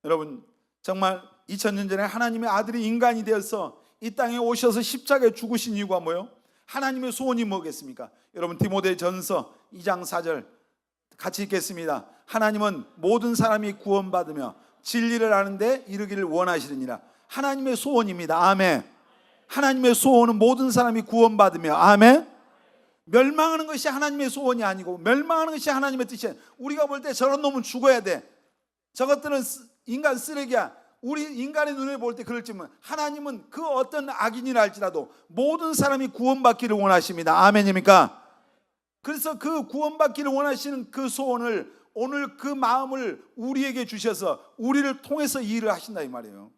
여러분, 정말 2000년 전에 하나님의 아들이 인간이 되어서 이 땅에 오셔서 십자가에 죽으신 이유가 뭐예요? 하나님의 소원이 뭐겠습니까? 여러분, 디모데전서 2장 4절 같이 읽겠습니다. 하나님은 모든 사람이 구원받으며 진리를 아는데 이르기를 원하시느니라. 하나님의 소원입니다. 아멘. 하나님의 소원은 모든 사람이 구원받으며, 아멘. 멸망하는 것이 하나님의 소원이 아니고 멸망하는 것이 하나님의 뜻이에요. 우리가 볼 때 저런 놈은 죽어야 돼, 저것들은 인간 쓰레기야, 우리 인간의 눈에 볼 때 그럴지만 하나님은 그 어떤 악인이라 할지라도 모든 사람이 구원받기를 원하십니다. 아멘입니까? 그래서 그 구원받기를 원하시는 그 소원을, 오늘 그 마음을 우리에게 주셔서 우리를 통해서 이 일을 하신다 이 말이에요.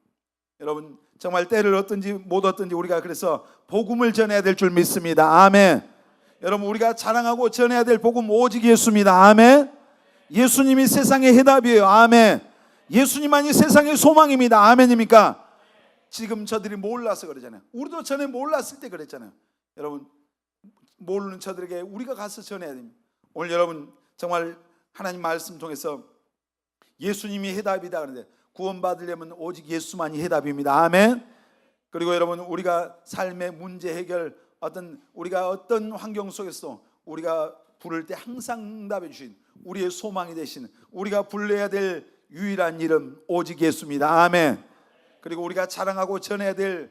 여러분, 정말 때를 얻든지 못 얻든지 우리가 그래서 복음을 전해야 될 줄 믿습니다. 아멘. 여러분, 우리가 자랑하고 전해야 될 복음 오직 예수입니다. 아멘. 예수님이 세상의 해답이에요. 아멘. 예수님만이 세상의 소망입니다. 아멘입니까? 지금 저들이 몰라서 그러잖아요. 우리도 전에 몰랐을 때 그랬잖아요. 여러분, 모르는 저들에게 우리가 가서 전해야 됩니다. 오늘 여러분 정말 하나님 말씀 통해서 예수님이 해답이다 그러는데 구원받으려면 오직 예수만이 해답입니다. 아멘. 그리고 여러분, 우리가 삶의 문제 해결, 우리가 어떤 환경 속에서 우리가 부를 때 항상 응답해 주신 우리의 소망이 되신, 우리가 불러야 될 유일한 이름 오직 예수입니다. 아멘. 그리고 우리가 자랑하고 전해야 될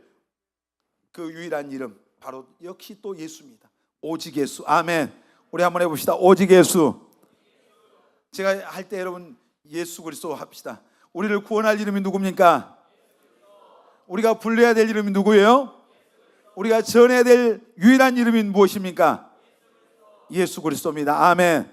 그 유일한 이름 바로 역시 또 예수입니다. 오직 예수. 아멘. 우리 한번 해봅시다. 오직 예수. 제가 할 때 여러분 예수 그리스도 합시다. 우리를 구원할 이름이 누굽니까? 우리가 불러야 될 이름이 누구예요? 우리가 전해야 될 유일한 이름이 무엇입니까? 예수 그리스도입니다. 아멘.